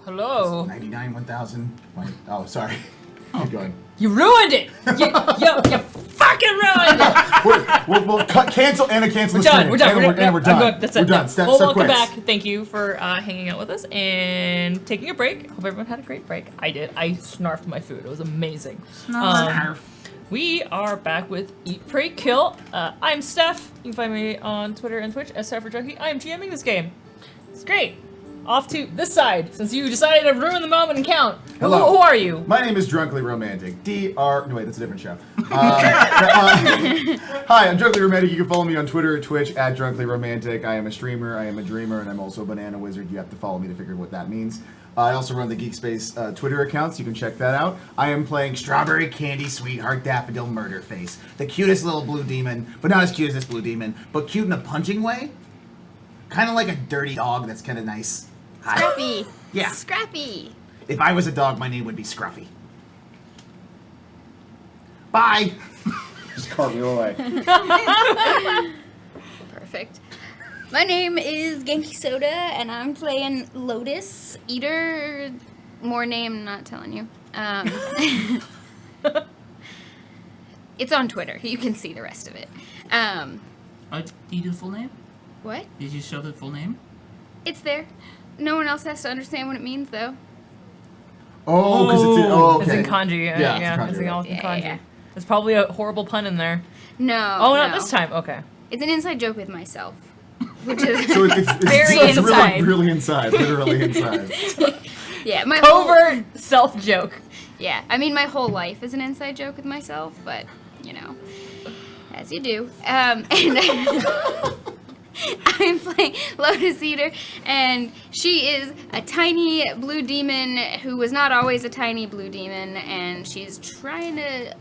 Hello. 99, 1,000. Oh, sorry. Keep going. You ruined it! You fucking ruined it! We'll cancel and cancel We're the done. stream. We're done. And we're done. Good. That's it. We're done. No. Step Well, welcome quits. back. Thank you for hanging out with us and taking a break. Hope everyone had a great break. I did. I snarfed my food. It was amazing. We are back with Eat, Pray, Kill. I'm Steph. You can find me on Twitter and Twitch as StepherJunkie. I am GMing this game. It's great. Off to this side, since you decided to ruin the moment and count. Hello. Who are you? My name is Drunkly Romantic. No, wait, that's a different show. Hi, I'm Drunkly Romantic. You can follow me on Twitter and Twitch at Drunkly Romantic. I am a streamer, I am a dreamer, and I'm also a banana wizard. You have to follow me to figure out what that means. I also run the GeekSpace Twitter account, so you can check that out. I am playing Strawberry Candy Sweetheart Daffodil Murderface. The cutest little blue demon, but not as cute as this blue demon, but cute in a punching way. Kind of like a dirty dog that's kind of nice. Hi. Scrappy. Yeah. Scrappy. If I was a dog, my name would be Scruffy. Bye! Just cartwheel away. Perfect. My name is Genki Soda, and I'm playing Lotus Eater. More name, not telling you. It's on Twitter. You can see the rest of it. Did you do the full name? What? Did you show the full name? It's there. No one else has to understand what it means, though. Oh, because it's in, oh, okay. It's in kanji. Yeah, It's in all Yeah, kanji. yeah. There's probably a horrible pun in there. No. Oh, no. not this time. Okay. It's an inside joke with myself, which is So it's Very it's inside. really inside, literally inside. yeah, my Covert self joke. Yeah, I mean, my whole life is an inside joke with myself, but, you know, as you do. And I'm playing Lotus Eater, and she is a tiny blue demon who was not always a tiny blue demon, and she's trying to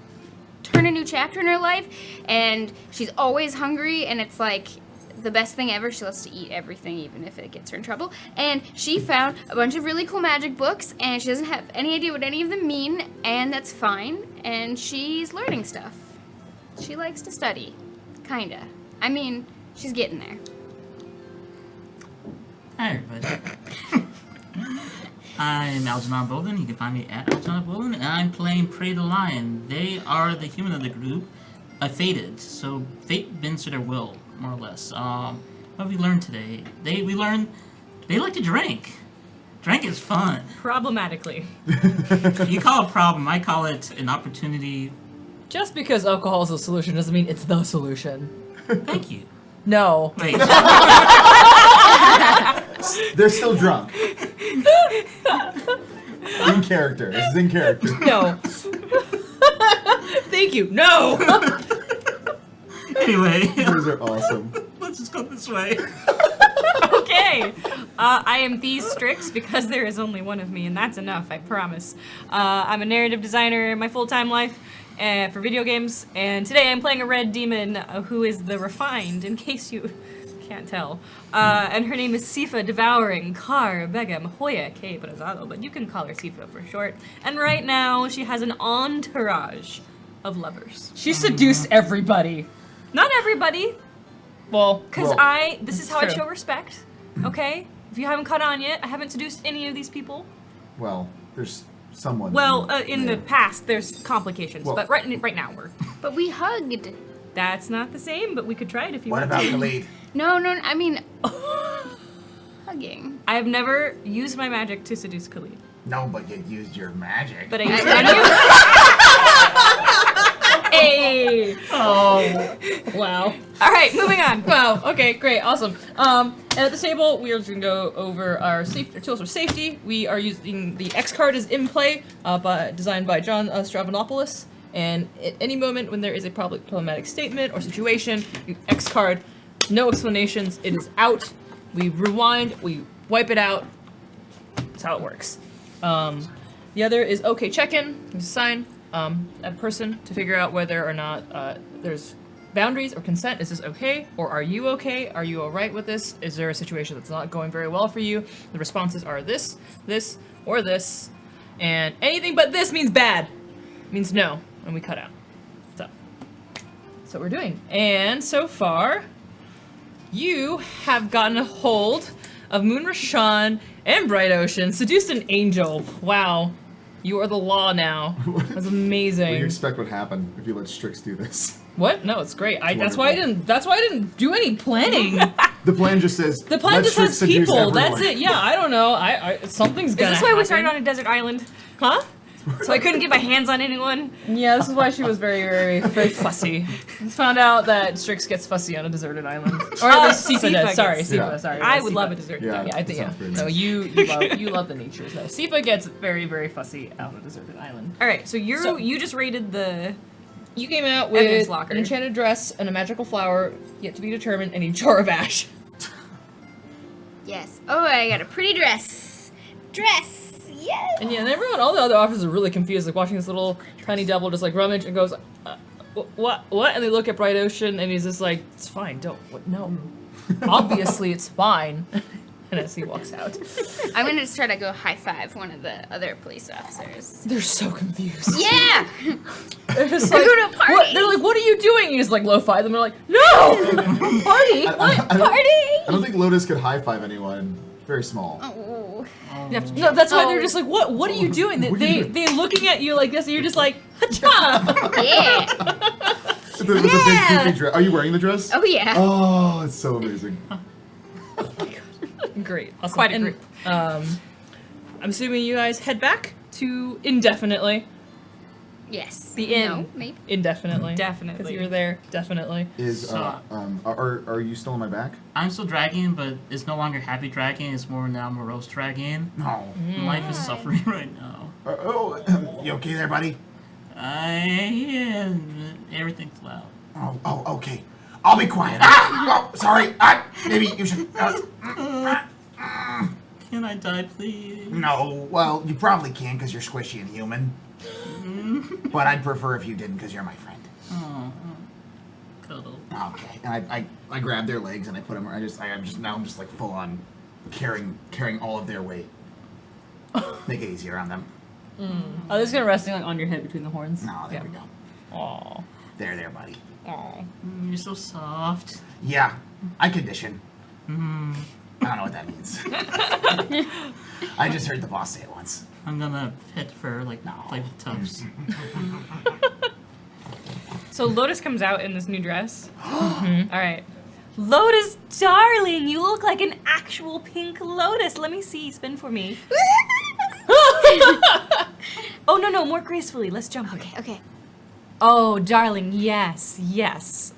turn a new chapter in her life, and she's always hungry, and it's like the best thing ever. She loves to eat everything, even if it gets her in trouble. And she found a bunch of really cool magic books, and she doesn't have any idea what any of them mean, and that's fine. And she's learning stuff. She likes to study. Kinda. I mean, she's getting there. Hi, everybody. I'm Algernon Bolden. You can find me at Algernon Bolden, and I'm playing Prey the Lion. They are the human of the group, fated. So fate bends to their will, more or less. What have we learned today? We learned they like to drink. Drink is fun. Problematically. You call it a problem. I call it an opportunity. Just because alcohol is a solution doesn't mean it's the solution. Thank you. No. Wait. They're still drunk. In character. This is in character. No. Thank you. No. Anyway. Those are awesome. Let's just go this way. Okay, I am These Strix because there is only one of me, and that's enough, I promise. I'm a narrative designer in my full-time life for video games, and today I'm playing a red demon who is the refined, in case you can't tell. And her name is Sifa Devouring Kar Begum Hoya K. Brazado, but you can call her Sifa for short. And right now, she has an entourage of lovers. She seduced everybody. Not everybody, Well, because this is how I true. show respect, okay? If you haven't caught on yet, I haven't seduced any of these people. Well, there's someone. Well, in the past, there's complications, Well- but right now we're... But we hugged. That's not the same, but we could try it if you What want. about Khalid? No, I mean, hugging. I have never used my magic to seduce Khalid, No, but you used your magic. but I used it on you. Hey! Oh, wow. All right, moving on. Wow. Okay. Great. Awesome. And at this table, we are just gonna go over our tools for safety. We are using the X card is in play, designed by John Stravanopoulos. And at any moment when there is a problematic statement or situation, you X card, no explanations. It is out. We rewind. We wipe it out. That's how it works. The other is okay check-in. You assign a person to figure out whether or not there's boundaries or consent. Is this okay? Or are you okay? Are you alright with this? Is there a situation that's not going very well for you? The responses are this, or this. And anything but this means bad. Means no. And we cut out. So that's what we're doing. And so far, you have gotten a hold of Moon Rashawn and Bright Ocean seduced an angel. Wow. You are the law now. That's What do amazing. you expect would happen if you let Strix do this? What? No, it's great. It's that's why I wonderful. didn't. That's why I didn't do any planning. The plan just says. The plan let just Strix has seduce people. everyone. That's it. Yeah, I don't know. Something's Is gonna. this why we happen. started on a desert island? Huh? So I couldn't get my hands on anyone? Yeah, this is why she was very, very, very fussy. Just found out that Strix gets fussy on a deserted island, or at least Sifa Sifa does. gets- Sorry, Sifa. Yeah. Sorry, I Sifa. would love a desert. Yeah. Yeah, I think That sounds pretty No, nice. you love the nature. So Sifa gets very, very fussy on a deserted island. All right, so So- you just rated the. You came out Evidence with locker. an enchanted dress and a magical flower, yet to be determined, and a jar of ash. Yes. Oh, I got a pretty dress. Dress. Yes. And yeah, and everyone, all the other officers are really confused, like watching this little tiny devil just like rummage and goes, what? And they look at Bright Ocean, and he's just like, it's fine, don't, what, no. Obviously, it's fine. And as he walks out, I'm gonna just try to go high five one of the other police officers. they're so confused. Yeah. They're just We're like, going to a party. What? They're like, what are you doing? You just like lo-fi them. They're like, no, party. What? I don't think Lotus could high five anyone. Very small. Oh. You have to No, that's why Oh. they're just like, what are you doing? What are you doing? They looking at you like this, and you're just like, hacha. Yeah. With the big goofy dress. Are you wearing the dress? Oh yeah. Oh, it's so amazing. Great, awesome. Quite a And, group. I'm assuming you guys head back to indefinitely. Yes. The inn. No, maybe. Indefinitely. Definitely. Because you were there, definitely. Are you still on my back? I'm still dragging, but it's no longer happy dragging. It's more now morose dragging. No. Life is suffering right now. You okay there, buddy? Everything's loud. Oh, okay. I'll be quiet. Sorry. Maybe you should. Can I die, please? No, well, you probably can because you're squishy and human. But I'd prefer if you didn't because you're my friend. Oh, cuddle. Okay. And I grab their legs and I put them. I'm just like full on carrying all of their weight. Make it easier on them. Oh, this is gonna resting like on your head between the horns. No, there we go. Aw. There, buddy. Aw. You're so soft. Yeah, I condition. I don't know what that means. I just heard the boss say it once. I'm gonna pet fur, like, play with tufts. So Lotus comes out in this new dress. All right. Lotus, darling, you look like an actual pink lotus. Let me see. Spin for me. Oh, no, more gracefully. Let's jump. Okay. Oh, darling, yes.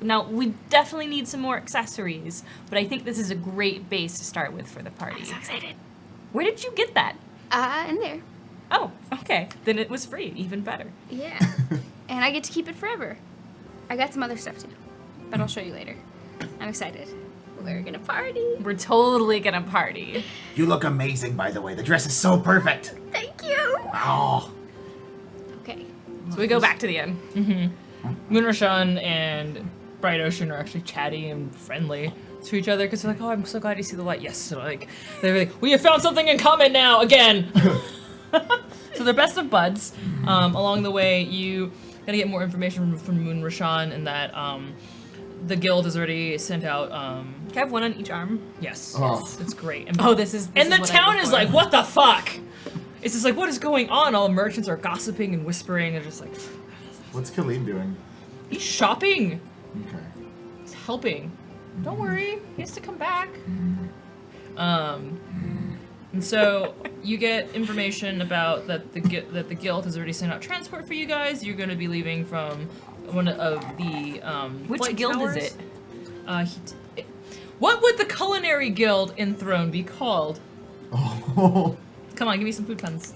Now, we definitely need some more accessories, but I think this is a great base to start with for the party. I'm so excited. Where did you get that? In there. Oh, okay. Then it was free. Even better. Yeah. And I get to keep it forever. I got some other stuff too, but I'll show you later. I'm excited. We're gonna party. We're totally gonna party. You look amazing, by the way. The dress is so perfect. Thank you. Oh, Okay. So we go back to the end. Moon Rashawn and Bright Ocean are actually chatty and friendly to each other because they're like, oh, I'm so glad you see the light. Yes. So like, they're like, we have found something in common now again. So they're best of buds. Along the way, you gotta get more information from Moon Rashawn, and that the guild has already sent out. Can I have one on each arm? Yes, Oh. it's great. And, This is and the what I town look is for. like, what the fuck? It's just like, what is going on? All the merchants are gossiping and whispering, and just like, What's Khalid doing? he's shopping. Okay. He's helping. Don't worry, he has to come back. And so you get information about that the guild has already sent out transport for you guys. You're going to be leaving from one of the Which flight guild towers. is it? What would the culinary guild in Throne be called? Oh. Come on, give me some food puns.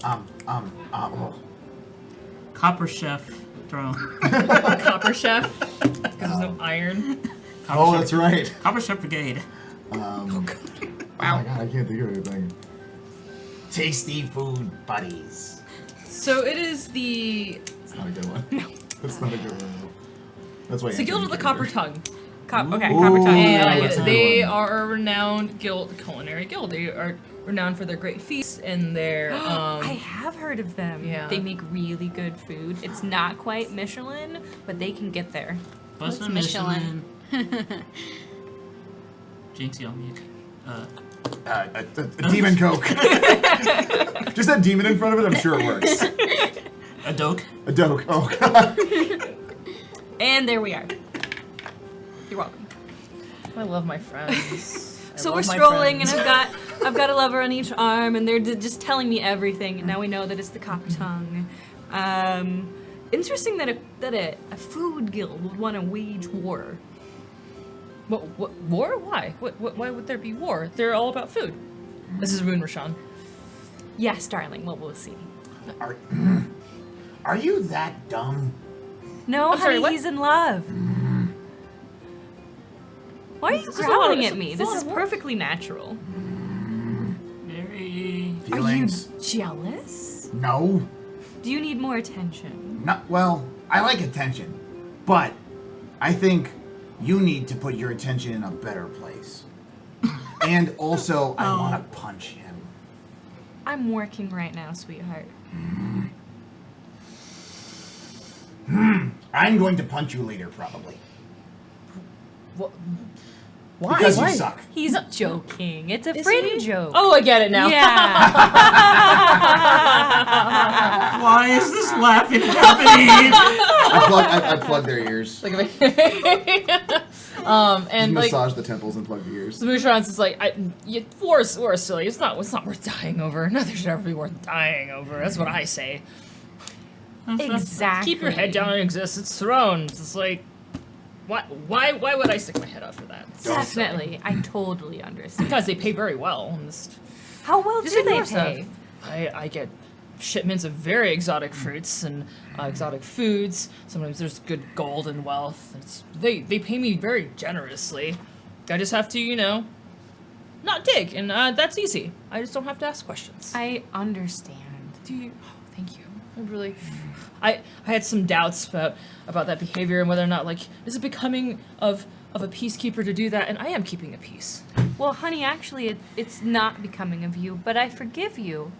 Copper Chef Throne. Copper Chef, because there's no iron. Copper Oh, Chef- that's right. Copper Chef Brigade. Oh my god, I can't think of anything. tasty food buddies. So it is the It's not a good one. No. That's not a good one. That's why. it's the Guild of the Copper Tongue. Okay, Ooh. copper tongue. Yeah, And that's a good they one. are a renowned culinary guild. They are renowned for their great feasts and their I have heard of them. Yeah. They make really good food. It's not quite Michelin, but they can get there. What's What's the Michelin? Jinx, you on mute. A demon coke. Just that demon in front of it, I'm sure it works. A doke. A doke. Oh god. And there we are. You're welcome. I love my friends. So we're strolling, and I've got a lover on each arm, and they're just telling me everything. And now we know that it's the copper tongue. Interesting that a food guild would want to wage war. What war? Why? Why would there be war? They're all about food. This is Moon Rashan. Yes, darling. Well, we'll see. Are you that dumb? No, I'm sorry, honey, what? he's in love. Why are you This is a lot of- growling it's at a me? This lot is of work. perfectly natural. Very. Feelings? Are you jealous? No. Do you need more attention? Not well. I like attention, but I think you need to put your attention in a better place. And also, I want to punch him. I'm working right now, sweetheart. I'm going to punch you later, probably. What? Why? Because Why? you suck. He's joking. It's a Is friend he? joke. Oh, I get it now. Yeah. Why is this laughing happening? I plug their ears. Like, Just and like, massage the temples and plug the ears. the Mushrans is like, war is silly. It's not worth dying over. Nothing should ever be worth dying over. That's what I say. Exactly. Keep your head down and exist. It's thrones. It's like, why would I stick my head out for that? It's Definitely. I totally understand. because they pay very well. And just How well do they ignore stuff. pay? I get shipments of very exotic fruits and exotic foods. Sometimes there's good gold and wealth. They pay me very generously. I just have to, not dig, and that's easy. I just don't have to ask questions. I understand. Do you? Oh, thank you. I had some doubts about that behavior and whether or not is it becoming of a peacekeeper to do that, and I am keeping a peace. Well, honey, actually, it's not becoming of you, but I forgive you.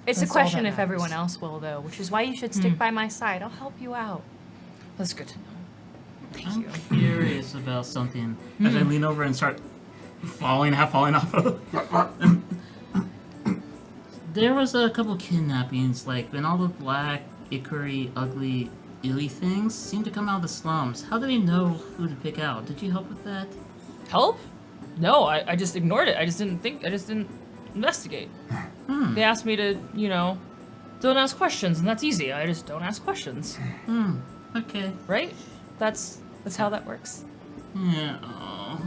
It's That's a all question that if everyone matters. else will, though, which is why you should stick by my side. I'll help you out. That's good to know. Thank I'm you. curious about something. As I lean over and start half falling off of. There was a couple kidnappings, when all the black, ichory, ugly, illy things seemed to come out of the slums. How do they know who to pick out? Did you help with that? Help? No, I just ignored it. I just didn't investigate. They asked me to, don't ask questions, and that's easy. I just don't ask questions. Okay. Right? That's how that works. Yeah. Oh.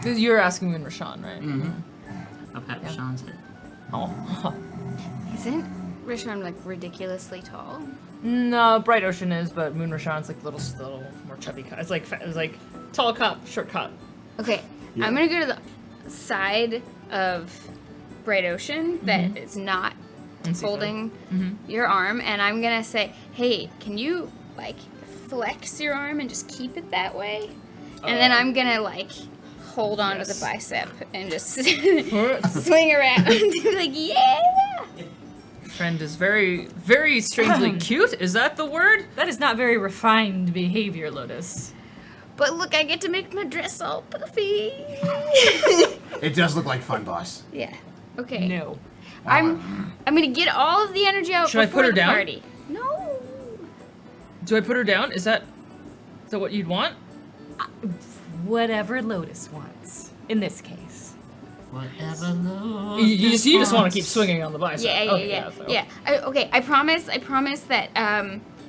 You're asking Moon Rashan, right? I'll pat Sean's head. Oh. Isn't Rishon ridiculously tall? No, Bright Ocean is, but Moon Rashan's little more chubby cut. It's like tall cop, short cop. Okay, I'm gonna go to the side of Bright Ocean that is not And see holding your arm, and I'm gonna say, hey, can you flex your arm and just keep it that way? And then I'm gonna hold on to the bicep and just swing around and be yeah! Friend is very, very strangely cute. Is that the word? That is not very refined behavior, Lotus. But look, I get to make my dress all puffy. It does look like fun, boss. Yeah. Okay. No. I'm gonna get all of the energy out Should I before put her the down? party. No. Do I put her down? Is that what you'd want? Whatever Lotus wants, in this case. Whatever love. You just want to keep swinging on the bicep. Yeah. Okay, so- Okay. I promise that.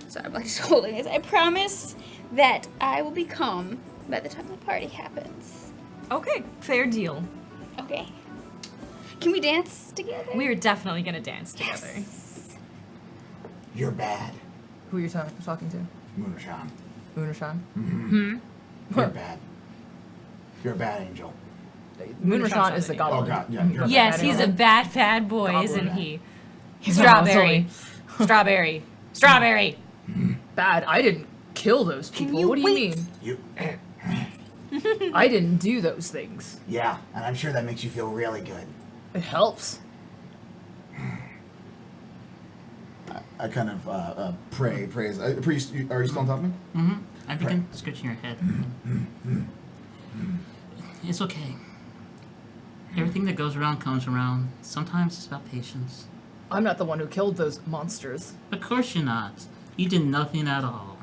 Sorry, I'm just holding this. I promise that I will be calm by the time the party happens. Okay, fair deal. Okay. Can we dance together? We are definitely gonna dance together. You're bad, Who are you talking to? Moonashan. Moon Rashan? You're bad. You're a bad angel. Moon Rashan is the goblin. Oh god, yeah. You're a Yes, bad he's a angel. bad boy, Goblin. isn't he? He's Strawberry. Strawberry. Strawberry. Bad. I didn't kill those people. you What do you wait? mean? You. I didn't do those things. Yeah, and I'm sure that makes you feel really good. It helps. I kind of praise. Priest, are you still on top of me? I begin scratching your head. It's okay. Everything that goes around comes around. Sometimes it's about patience. I'm not the one who killed those monsters. Of course you're not. You did nothing at all.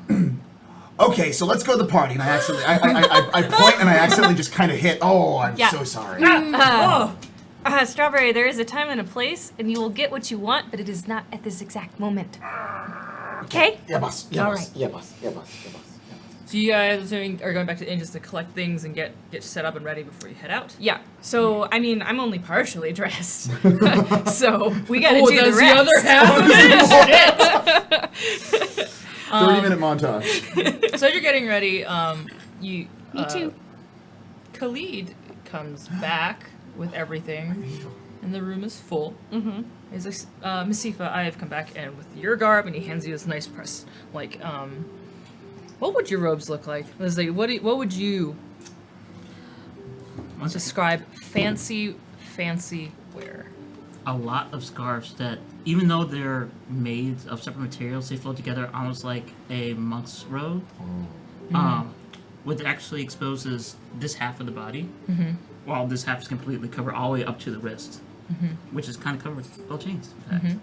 Okay, so let's go to the party. And I point and I accidentally just kind of hit. Oh, I'm Yeah. so sorry. Strawberry, there is a time and a place, and you will get what you want, but it is not at this exact moment. Okay? Yeah, boss. Yeah, All boss. right. Yeah, boss. Yeah, boss. Yeah, boss. So you guys are going back to the inn just to collect things and get set up and ready before you head out? Yeah. So, I mean, I'm only partially dressed. So, we gotta do that's the rest. other half of it. 30-minute montage. So you're getting ready. Me too. Khalid comes back with everything, and the room is full. Mm-hmm. He's like, Miss Sifa, I have come back, and with your garb, and he hands you this nice press. Like, what would your robes look like? I was like, what would you describe fancy wear? A lot of scarves that, even though they're made of separate materials, they flow together almost like a monk's robe. What actually exposes this half of the body, while this half is completely covered all the way up to the wrist, which is kind of covered with gold chains. In fact.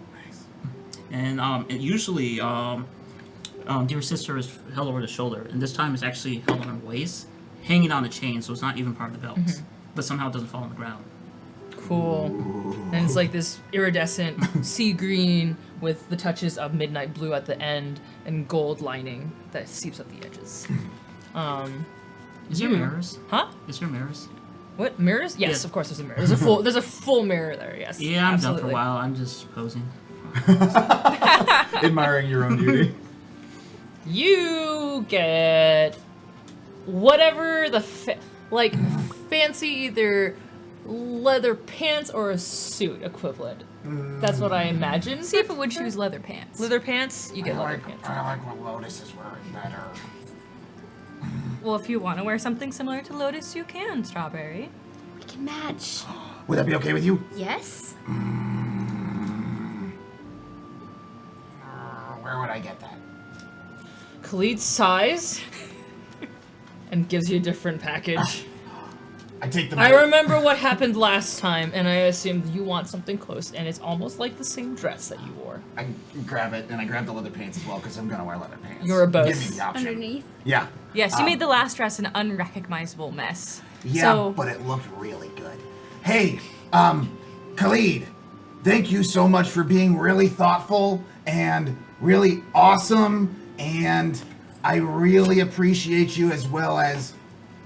And it usually, dear sister is held over the shoulder, and this time it's actually held on her waist, hanging on a chain, so it's not even part of the belt, but somehow it doesn't fall on the ground. Cool. And it's like this iridescent sea green with the touches of midnight blue at the end and gold lining that seeps up the edges. Is there mirrors? Huh? Is there mirrors? What, mirrors? Yes, Yes. of course there's a mirror. There's a full mirror there, yes. Yeah, I'm done for a absolutely. while. I'm just posing. Admiring your own beauty. You get whatever the fancy either leather pants or a suit equivalent. That's what I imagine. See if it would choose leather pants. Leather pants, you get leather pants. I like what Lotus is wearing better. Well, if you want to wear something similar to Lotus, you can, Strawberry. We can match. Would that be okay with you? Yes? Where would I get that? Khalid sighs and gives you a different package. I take the. I remember what happened last time, and I assumed you want something close, and it's almost like the same dress that you wore. I grab it, and I grab the leather pants as well, because I'm gonna wear leather pants. You're both. Give me the option. Underneath? Yeah. Yes, you made the last dress an unrecognizable mess. Yeah, So, but it looked really good. Hey, Khalid, thank you so much for being really thoughtful and really awesome, and I really appreciate you as well as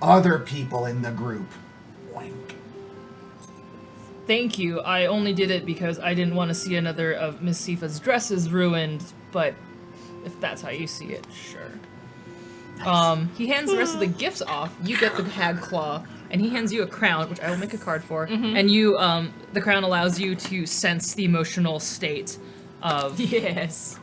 other people in the group. Wink. Thank you. I only did it because I didn't want to see another of Miss Sifa's dresses ruined, but if that's how you see it, sure. He hands the rest of the gifts off. You get the hag claw, and he hands you a crown, which I will make a card for. And you, the crown allows you to sense the emotional state of yes.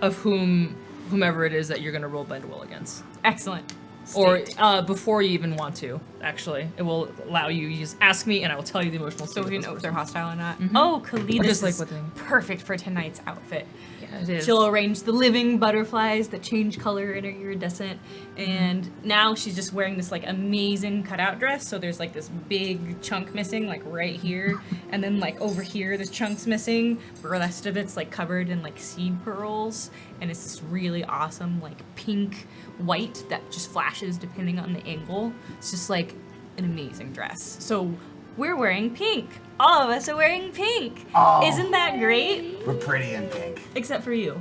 of whomever it is that you're gonna roll bend will against. Excellent. Or State. before you even want to, actually. It will allow you, you just ask me and I will tell you the emotional state. So of we this know if person. they're hostile or not. Oh, Khalid, Or this just like is what they- perfect for tonight's outfit. Yeah, it is. She'll arrange the living butterflies that change color in her iridescent, and now she's just wearing this like amazing cutout dress. So there's like this big chunk missing, like right here, and then like over here, this chunk's missing. The rest of it's like covered in like seed pearls, and it's this really awesome like pink white that just flashes depending on the angle. It's just like an amazing dress. So we're wearing pink. All of us are wearing pink. Oh. Isn't that great? We're pretty in pink. Except for you.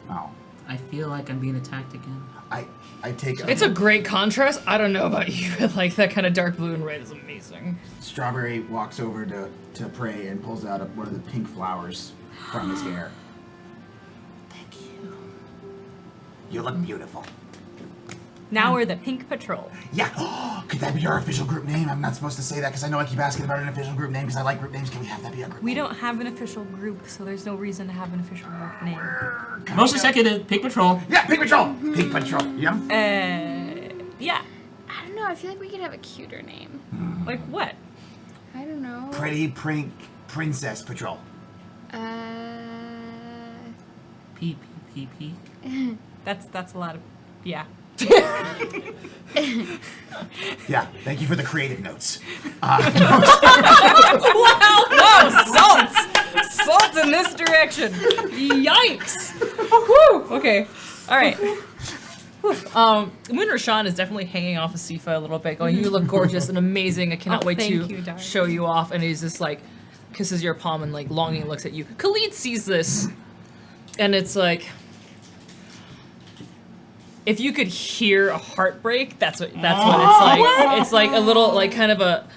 Oh. I feel like I'm being attacked again. I take It's a great contrast. I don't know about you, but like that kind of dark blue and red is amazing. Strawberry walks over to Prey and pulls out one of the pink flowers from his hair. Thank you. You look beautiful. Now we're the Pink Patrol. Yeah. Could that be our official group name? I'm not supposed to say that because I know I keep asking about an official group name because I like group names. Can we have that be our group We name? don't have an official group, so there's no reason to have an official group name. Most executive, Pink Patrol. Yeah, Pink Patrol. Pink Patrol. Yeah. Yeah. I don't know. I feel like we could have a cuter name. Like what? I don't know. Pretty Pink Princess Patrol. P, P, P, P. That's a lot of, yeah. Yeah. Thank you for the creative notes. in this direction. Yikes! Woo! Okay. All right. Moon Rashan is definitely hanging off of Sifa a little bit, going, "You look gorgeous and amazing. I cannot Oh, wait thank to you, darling. show you off." And he's just like, kisses your palm and like longing looks at you. Khalid sees this, and it's like, if you could hear a heartbreak, that's what it's like. It's like a little, like kind of a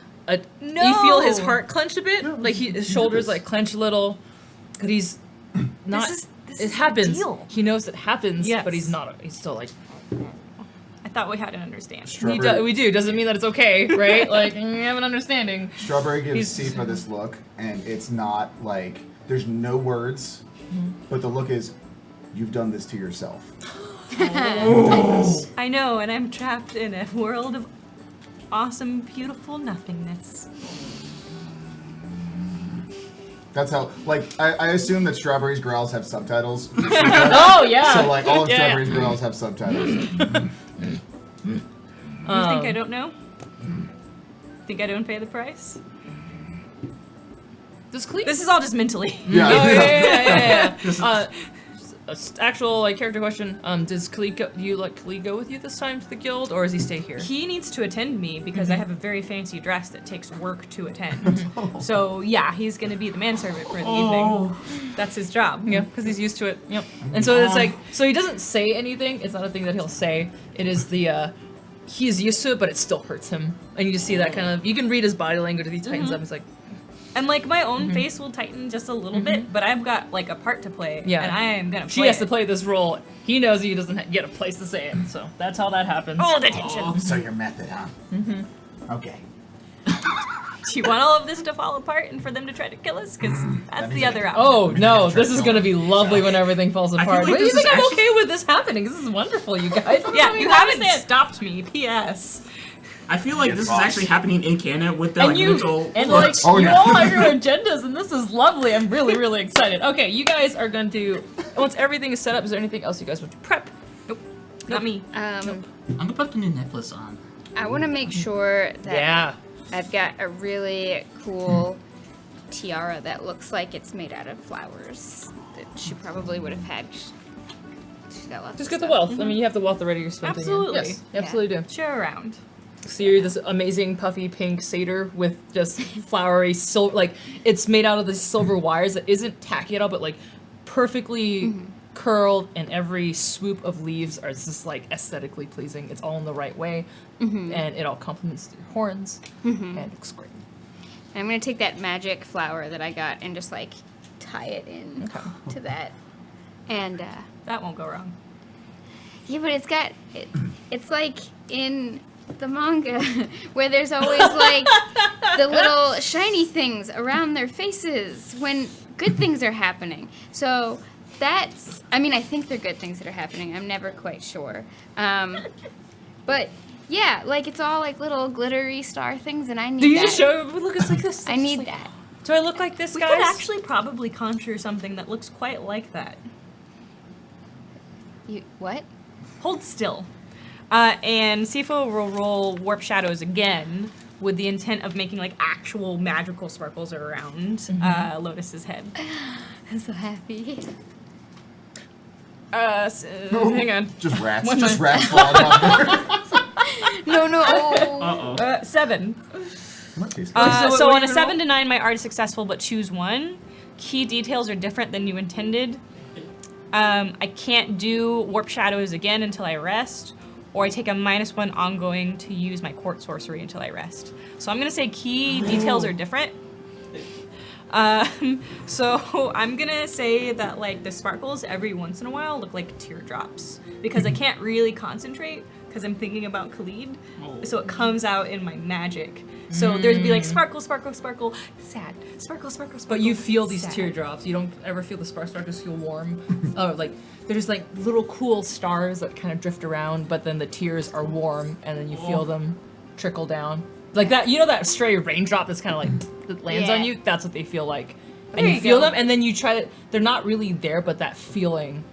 you feel his heart clench a bit, like his shoulders like clench a little, but he's not. This it is a happens. deal. He knows it happens, Yes. but he's not. He's still like. I thought we had an understanding. We do. Doesn't mean that it's okay, right? Like, we have an understanding. Strawberry gives He's- Sifa this look, and it's not like there's no words, but the look is, you've done this to yourself. I know, and I'm trapped in a world of awesome, beautiful nothingness. That's how, like, I assume that Strawberry's growls have subtitles. Oh yeah. So, like, all of Yeah, yeah. Strawberry's growls have subtitles. You think I don't know? Think I don't pay the price? Does Khalid? This is all just mentally. Yeah. Oh yeah. Actual like character question. Does Khalid go? Do you let Khalid go with you this time to the guild, or does he stay here? He needs to attend me because I have a very fancy dress that takes work to attend. So yeah, he's gonna be the manservant for the evening. That's his job. Yeah, because he's used to it. Yep. And so it's like, so he doesn't say anything. It's not a thing that he'll say. It is the he is used to it, but it still hurts him. And you just see that kind of. You can read his body language as he tightens up. It's like, And like my own face will tighten just a little bit, but I've got like a part to play, Yeah. and I am gonna play she has to it. play this role. He knows he doesn't get a place to say it. So that's how that happens. All the tension. So your method, huh? Okay. Do you want all of this to fall apart and for them to try to kill us? Because that's means the I other can- option. Oh no, Try this is to gonna be lovely when everything falls feel apart. like But you this think is I'm actually- okay with this happening? This is wonderful, you guys. Yeah, you haven't understand. stopped me. P.S. I feel like Yes, this boss. is actually happening in canon with the And like you mental. and like Oh, you yeah. all have your agendas, and this is lovely. I'm really, really excited. Okay, you guys are going to once everything is set up. Is there anything else you guys want to prep? Nope. Not me. I'm gonna put the new necklace on. I want to make sure that Yeah. I've got a really cool tiara that looks like it's made out of flowers that she probably would have had. She's got lots Just of get the stuff. wealth. I mean, you have the wealth already. You're spending. Absolutely. Yes, you absolutely do. Share around. So you're this amazing puffy pink satyr with just flowery silver, like it's made out of the silver wires that isn't tacky at all, but like perfectly curled, and every swoop of leaves are just like aesthetically pleasing. It's all in the right way, and it all complements your horns, and it looks great. And I'm gonna take that magic flower that I got and just like tie it in to that. And That won't go wrong. yeah, but it's got it's like in the manga where there's always like the little shiny things around their faces when good things are happening. So that's, I mean, I think they're good things that are happening. I'm never quite sure. But yeah, like it's all like little glittery star things, and I need Do you that. just show? Look, it's like this. I need that. Do I look like this, We guys? could actually probably conjure something that looks quite like that. You what? Hold still. And Sifo will roll Warp Shadows again with the intent of making like actual magical sparkles around Lotus's head. I'm so happy. Hang on. Just rats. One Just more. rats falling out there. No. Uh oh. 7. What taste? So what So are on you a gonna 7 to 9, my art is successful, but choose one. Key details are different than you intended. I can't do Warp Shadows again until I rest, or I take a -1 ongoing to use my Court Sorcery until I rest. So I'm gonna say key details are different. So I'm gonna say that like the sparkles every once in a while look like teardrops because I can't really concentrate because I'm thinking about Khalid. So it comes out in my magic. So there'd be like sparkle, sparkle, sparkle, sad, sparkle, sparkle, sparkle. But you feel these sad. teardrops. You don't ever feel the sparks just feel warm. Oh, like there's like little cool stars that kind of drift around, but then the tears are warm, and then you feel them trickle down. Like that, you know that stray raindrop that's kind of like that lands on Yeah. you. That's what they feel like, and There you you feel go. them, and then you try to. They're not really there, but that feeling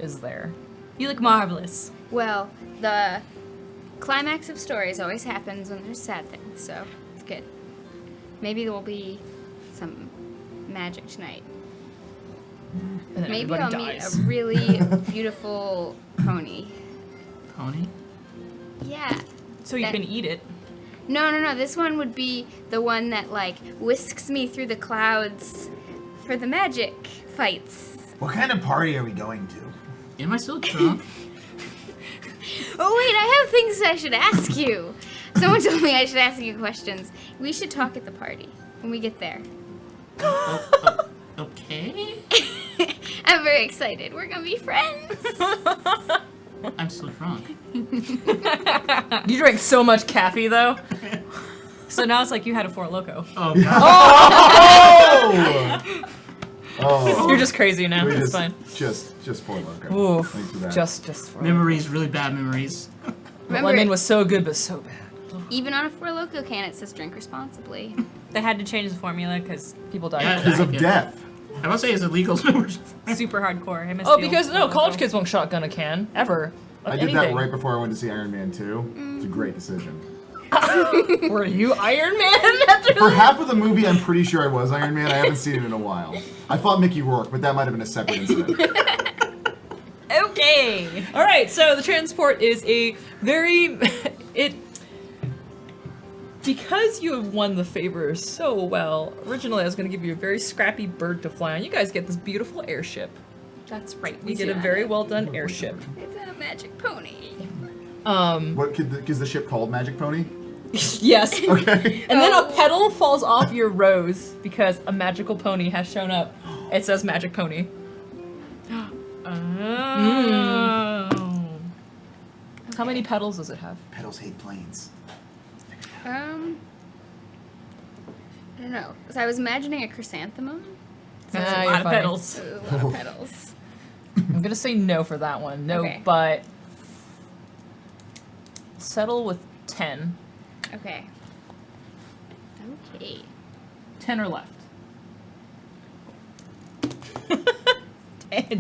is there. You look marvelous. Well, the climax of stories always happens when there's sad things, so it's good. Maybe there will be some magic tonight. And then Maybe everybody I'll dies. meet a really beautiful pony. Pony? Yeah. So you That- can eat it. No. This one would be the one that like whisks me through the clouds for the magic fights. What kind of party are we going to? Am I still drunk? Oh wait, I have things I should ask you. Someone told me I should ask you questions. We should talk at the party when we get there. Okay. I'm very excited. We're gonna be friends. I'm still drunk. You drank so much caffeine, though. So now it's like you had a Four Loko. Oh god. Oh! Oh. You're just crazy now. We It's just, fine. Just for Loco. Ooh, Thanks for that. just for Memories, really bad memories. Remember, Lemon was so good, but so bad. even on a Four Loko can, it says drink responsibly. They had to change the formula because People died. Yeah. Because of death. I must say it's illegal. super hardcore. I missed Oh, the because old no, Four college Loko. kids won't shotgun a can ever. Of I did that anything. right before I went to see Iron Man 2. It's a great decision. Were you Iron Man after For that? half of the movie, I'm pretty sure I was Iron Man. I haven't seen it in a while. I fought Mickey Rourke, but that might have been a separate incident. Okay. All right, so the transport is a very because you have won the favor so well. Originally, I was going to give you a very scrappy bird to fly on. You guys get this beautiful airship. That's right. You get a very well done airship. It's a magic pony. What is the ship called? Magic Pony? Yes. Okay. And then a petal falls off your rose because a magical pony has shown up. It says magic pony. Oh. How many petals does it have? Petals hate planes. I don't know. So I was imagining a chrysanthemum. That's Ah, a you're lot of funny. petals. A lot of petals. I'm gonna say no for that one. No, Okay. but settle with 10. Okay. Okay. 10 or left.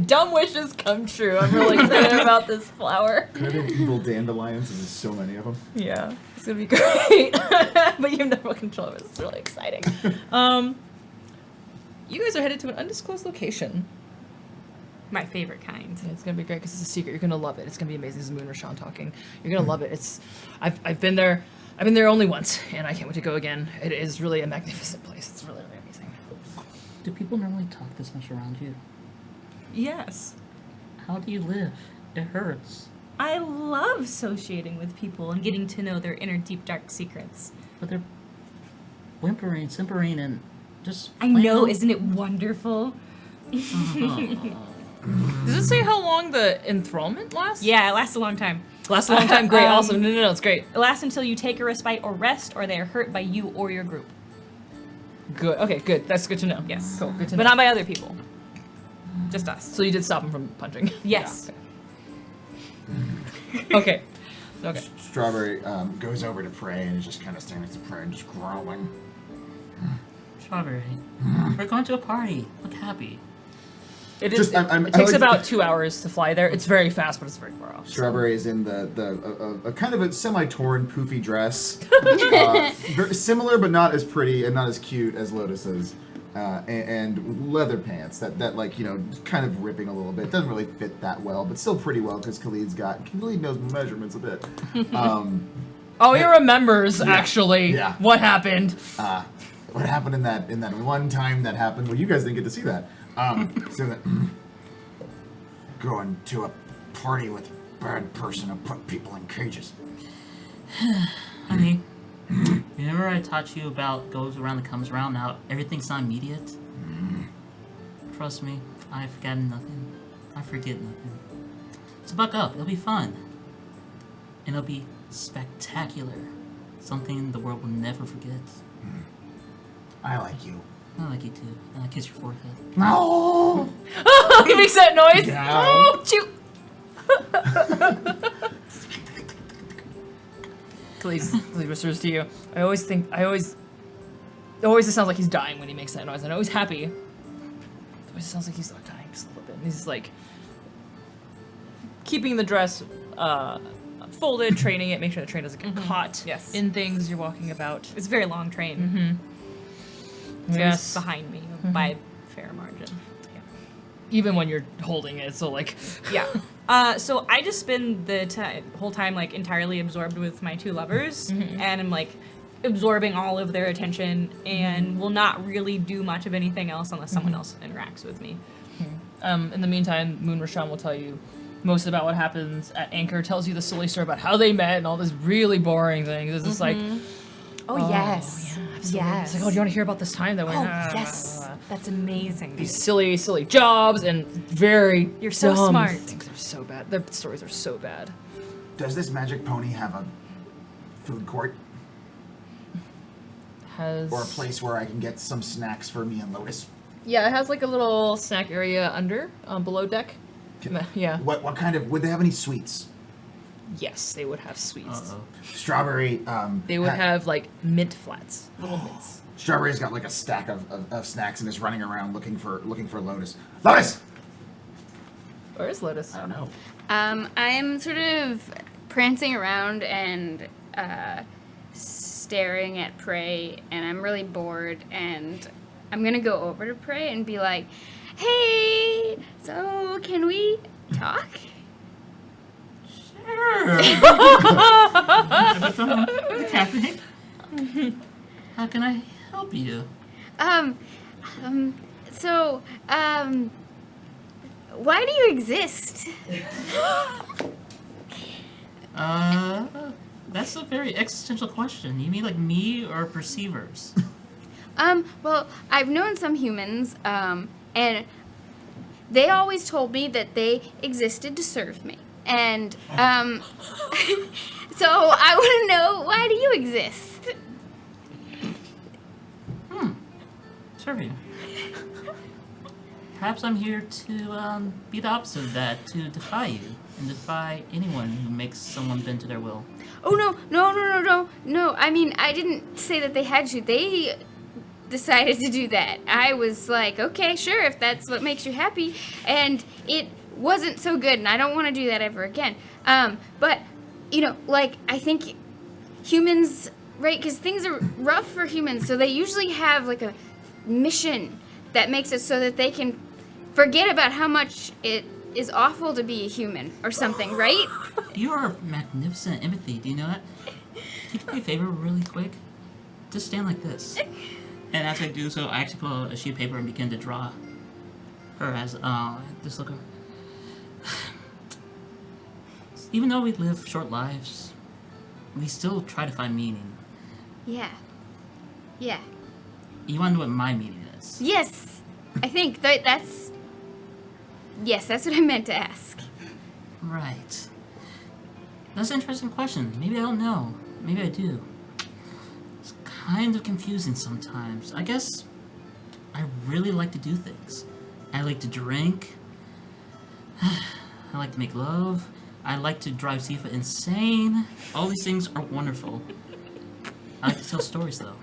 Dumb wishes come true. I'm really excited about this flower. Could have been evil dandelions, and there's so many of them. Yeah, it's gonna be great. But you have no real control of it. It's really exciting. You guys are headed to an undisclosed location. My favorite kind. Yeah, it's gonna be great because it's a secret. You're gonna love it. It's gonna be amazing. This is Moon Rashawn talking. You're gonna love it. I've been there. I've been there only once, and I can't wait to go again. It is really a magnificent place. It's really, really amazing. Do people normally talk this much around you? Yes. How do you live? It hurts. I love associating with people and getting to know their inner deep dark secrets. But they're whimpering, simpering, and just. I know, isn't it wonderful? Does it say how long the enthrallment lasts? Yeah, it lasts a long time. Lasts a long time. Great. Awesome. No, it's great. It lasts until you take a respite or rest, or they are hurt by you or your group. Good. Okay, good. That's good to know. Yes. Cool. Good to But know. not by other people. Just us. So you did stop him from punching? Yes. Yeah, okay. Okay. Strawberry goes over to Prey and is just kind of staring at the Prey and just growling. Strawberry. We're going to a party. Look happy. It Just- is. I'm- It I takes like- about 2 hours to fly there. It's very fast, but it's very far off. Strawberry is in a kind of a semi-torn, poofy dress. Very similar, but not as pretty and not as cute as Lotus's. And leather pants that like, you know, kind of ripping a little bit. Doesn't really fit that well, but still pretty well because Khalid knows measurements a bit. Oh, he remembers actually Yeah. what happened. What happened in that one time that happened? Well, you guys didn't get to see that. So that Going to a party with a bad person who put people in cages. Honey, remember I taught you about goes around and comes around? Now everything's not immediate. Trust me, I've forgotten nothing. I forget nothing. So buck up, it'll be fun. And it'll be spectacular. Something the world will never forget. I like you. I like you too. And I kiss your forehead. No. He makes that noise. Yeah. Oh, shoot. Please whispers to you. It always sounds like he's dying when he makes that noise. I know he's happy. It always sounds like he's dying just a little bit. And he's like keeping the dress folded, training it, make sure the train doesn't get caught Yes. in things you're walking about. It's a very long train. So Yes. it's behind me by a fair margin. even when you're holding it. So like, Yeah. So I just spend the whole time like entirely absorbed with my two lovers, and I'm like absorbing all of their attention, and will not really do much of anything else unless someone else interacts with me. in the meantime, Moon Rashan will tell you most about what happens at Anchor. Tells you the silly story about how they met and all this really boring things. It's just like, Oh, yes. yeah, absolutely. Yes. It's like, oh, do you want to hear about this time that went? Oh, yes. That's amazing. These silly jobs and very You're so dumb smart. things are so bad. Their stories are so bad. Does this magic pony have a food court Has or a place where I can get some snacks for me and Lotus? Yeah, it has like a little snack area under, below deck. Yeah. What kind of? Would they have any sweets? Yes, they would have sweets. Uh-oh. Strawberry. They would have like mint flats, little mints. Strawberry's got like a stack of snacks and is running around looking for Lotus. Lotus. Where is Lotus? I don't know. I'm sort of prancing around and staring at Prey, and I'm really bored, and I'm gonna go over to Prey and be like, "Hey, so can we talk?" Sure. The captain. How can I help you? Why do you exist? That's a very existential question. You mean like me or perceivers? Well, I've known some humans, and they always told me that they existed to serve me. And, so I want to know, why do you exist? Serving. Perhaps I'm here to be the opposite of that, to defy you and defy anyone who makes someone bend to their will. Oh, no. I mean, I didn't say that they had to. They decided to do that. I was like, okay, sure, if that's what makes you happy. And it wasn't so good, and I don't want to do that ever again. But, like, I think humans, right, because things are rough for humans, so they usually have, like, a mission that makes it so that they can forget about how much it is awful to be a human or something, right? You are magnificent empathy, do you know that? Can you do me a favor really quick? Just stand like this. And as I do so, I actually pull out a sheet of paper and begin to draw her as, just look over. Even though we live short lives, we still try to find meaning. Yeah. You want to know what my meaning is? Yes. I think that's... Yes, that's what I meant to ask. Right. That's an interesting question. Maybe I don't know. Maybe I do. It's kind of confusing sometimes. I guess I really like to do things. I like to drink. I like to make love. I like to drive Sifa insane. All these things are wonderful. I like to tell stories, though.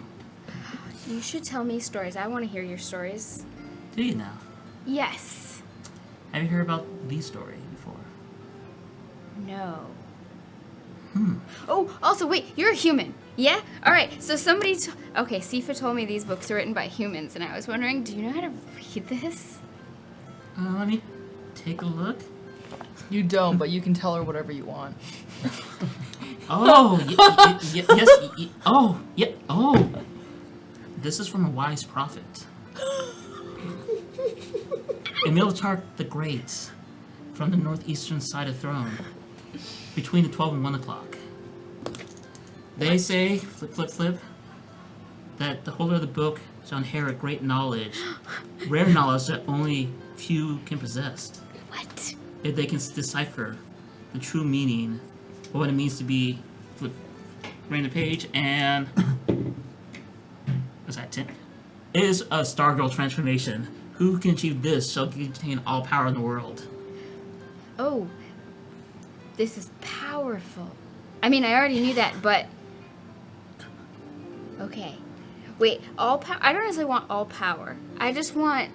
You should tell me stories. I want to hear your stories. Do you now? Yes. Have you heard about the story before? No. Oh, also, wait, you're a human. Yeah? Alright, so somebody... Okay, Sifa told me these books are written by humans, and I was wondering, do you know how to read this? Let me take a look. You don't, but you can tell her whatever you want. Oh, yes, oh, yeah, oh. This is from a wise prophet. Emiltar the Great, from the northeastern side of throne, between the 12 and 1 o'clock. They say, flip, flip, flip, that the holder of the book shall inherit great knowledge, rare knowledge that only few can possess. What? If they can decipher the true meaning of what it means to be, flip, bring the page, and what's that, 10? Is a Stargirl transformation. Who can achieve this shall contain all power in the world. Oh, this is powerful. I mean, I already knew that, but... Okay. Wait, all power... I don't necessarily want all power. I just want,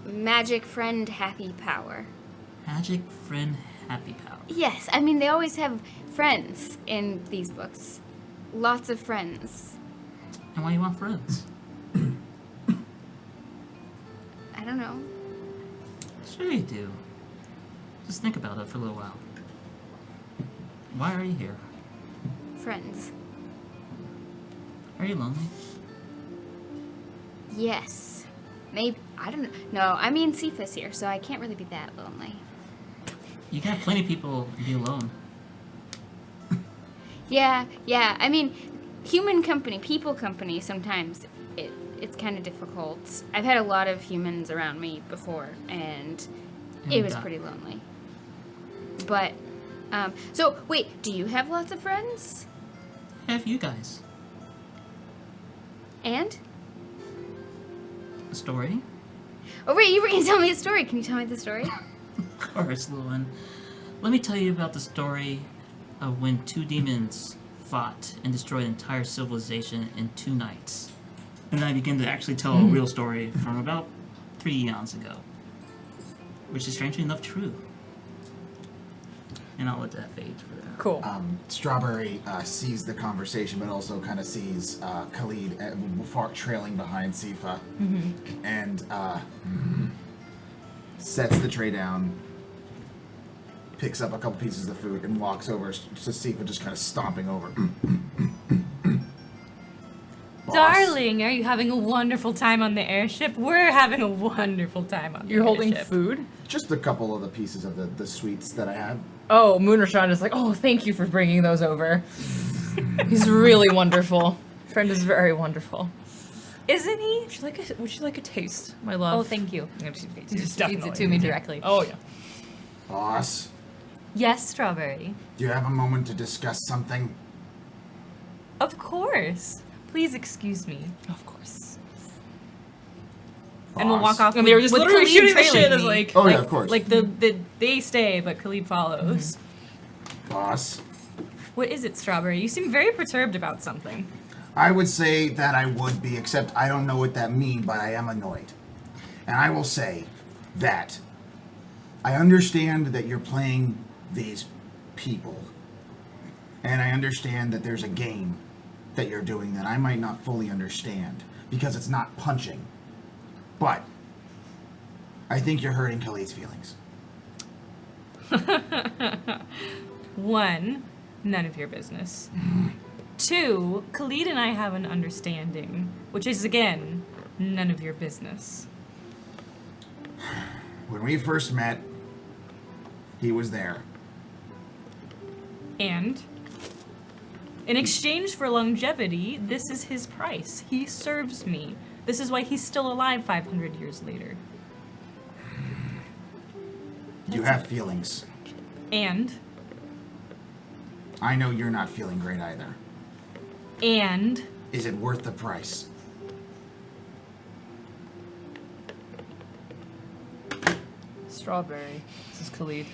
magic friend happy power. Magic friend happy power. Yes, I mean, they always have friends in these books. Lots of friends. And why you want friends? know. Sure you do. Just think about it for a little while. Why are you here? Friends. Are you lonely? Yes. Maybe. I don't know. No, I mean, Cephas here, so I can't really be that lonely. You got plenty of people to be alone. Yeah. I mean, human company, people company, sometimes it's kind of difficult. I've had a lot of humans around me before, and it was pretty lonely. But, so, wait, do you have lots of friends? Have you guys And? a story? Oh, wait, you were going to tell me a story. Can you tell me the story? Of course, little one. Let me tell you about the story of when 2 demons fought and destroyed an entire civilization in 2 nights. And then I begin to actually tell a real story from about 3 eons ago. Which is strangely enough true. And I'll let that fade for that. Cool. Strawberry sees the conversation, but also kind of sees Khalid trailing behind Sifa, and sets the tray down, picks up a couple pieces of food, and walks over to Sifa, just kind of stomping over. Boss. Darling, are you having a wonderful time on the airship? We're having a wonderful time on the You're holding airship. food? Just a couple of the pieces of the sweets that I had. Oh, Moonrashan is like, oh, thank you for bringing those over. He's really wonderful. Friend is very wonderful. Isn't he? Would you like a taste, my love? Oh, thank you. He He just just feeds definitely it to me directly. Oh, yeah. Boss, Yes, Strawberry. do you have a moment to discuss something? Of course. Please excuse me. Of course. And we'll walk Boss. off. And they were just with literally Khalid shooting the trailing shit as me. like... Oh, yeah, of course. Like they stay, but Khalid follows. Boss, What is it, Strawberry? You seem very perturbed about something. I would say that I would be, except I don't know what that means, but I am annoyed. And I will say that I understand that you're playing these people. And I understand that there's a game that you're doing that I might not fully understand because it's not punching. But I think you're hurting Khalid's feelings. 1, none of your business. 2, Khalid and I have an understanding, which is again, none of your business. When we first met, he was there. And in exchange for longevity, this is his price. He serves me. This is why he's still alive 500 years later. You have feelings. And I know you're not feeling great either. And Is it worth the price? Strawberry. This is Khalid.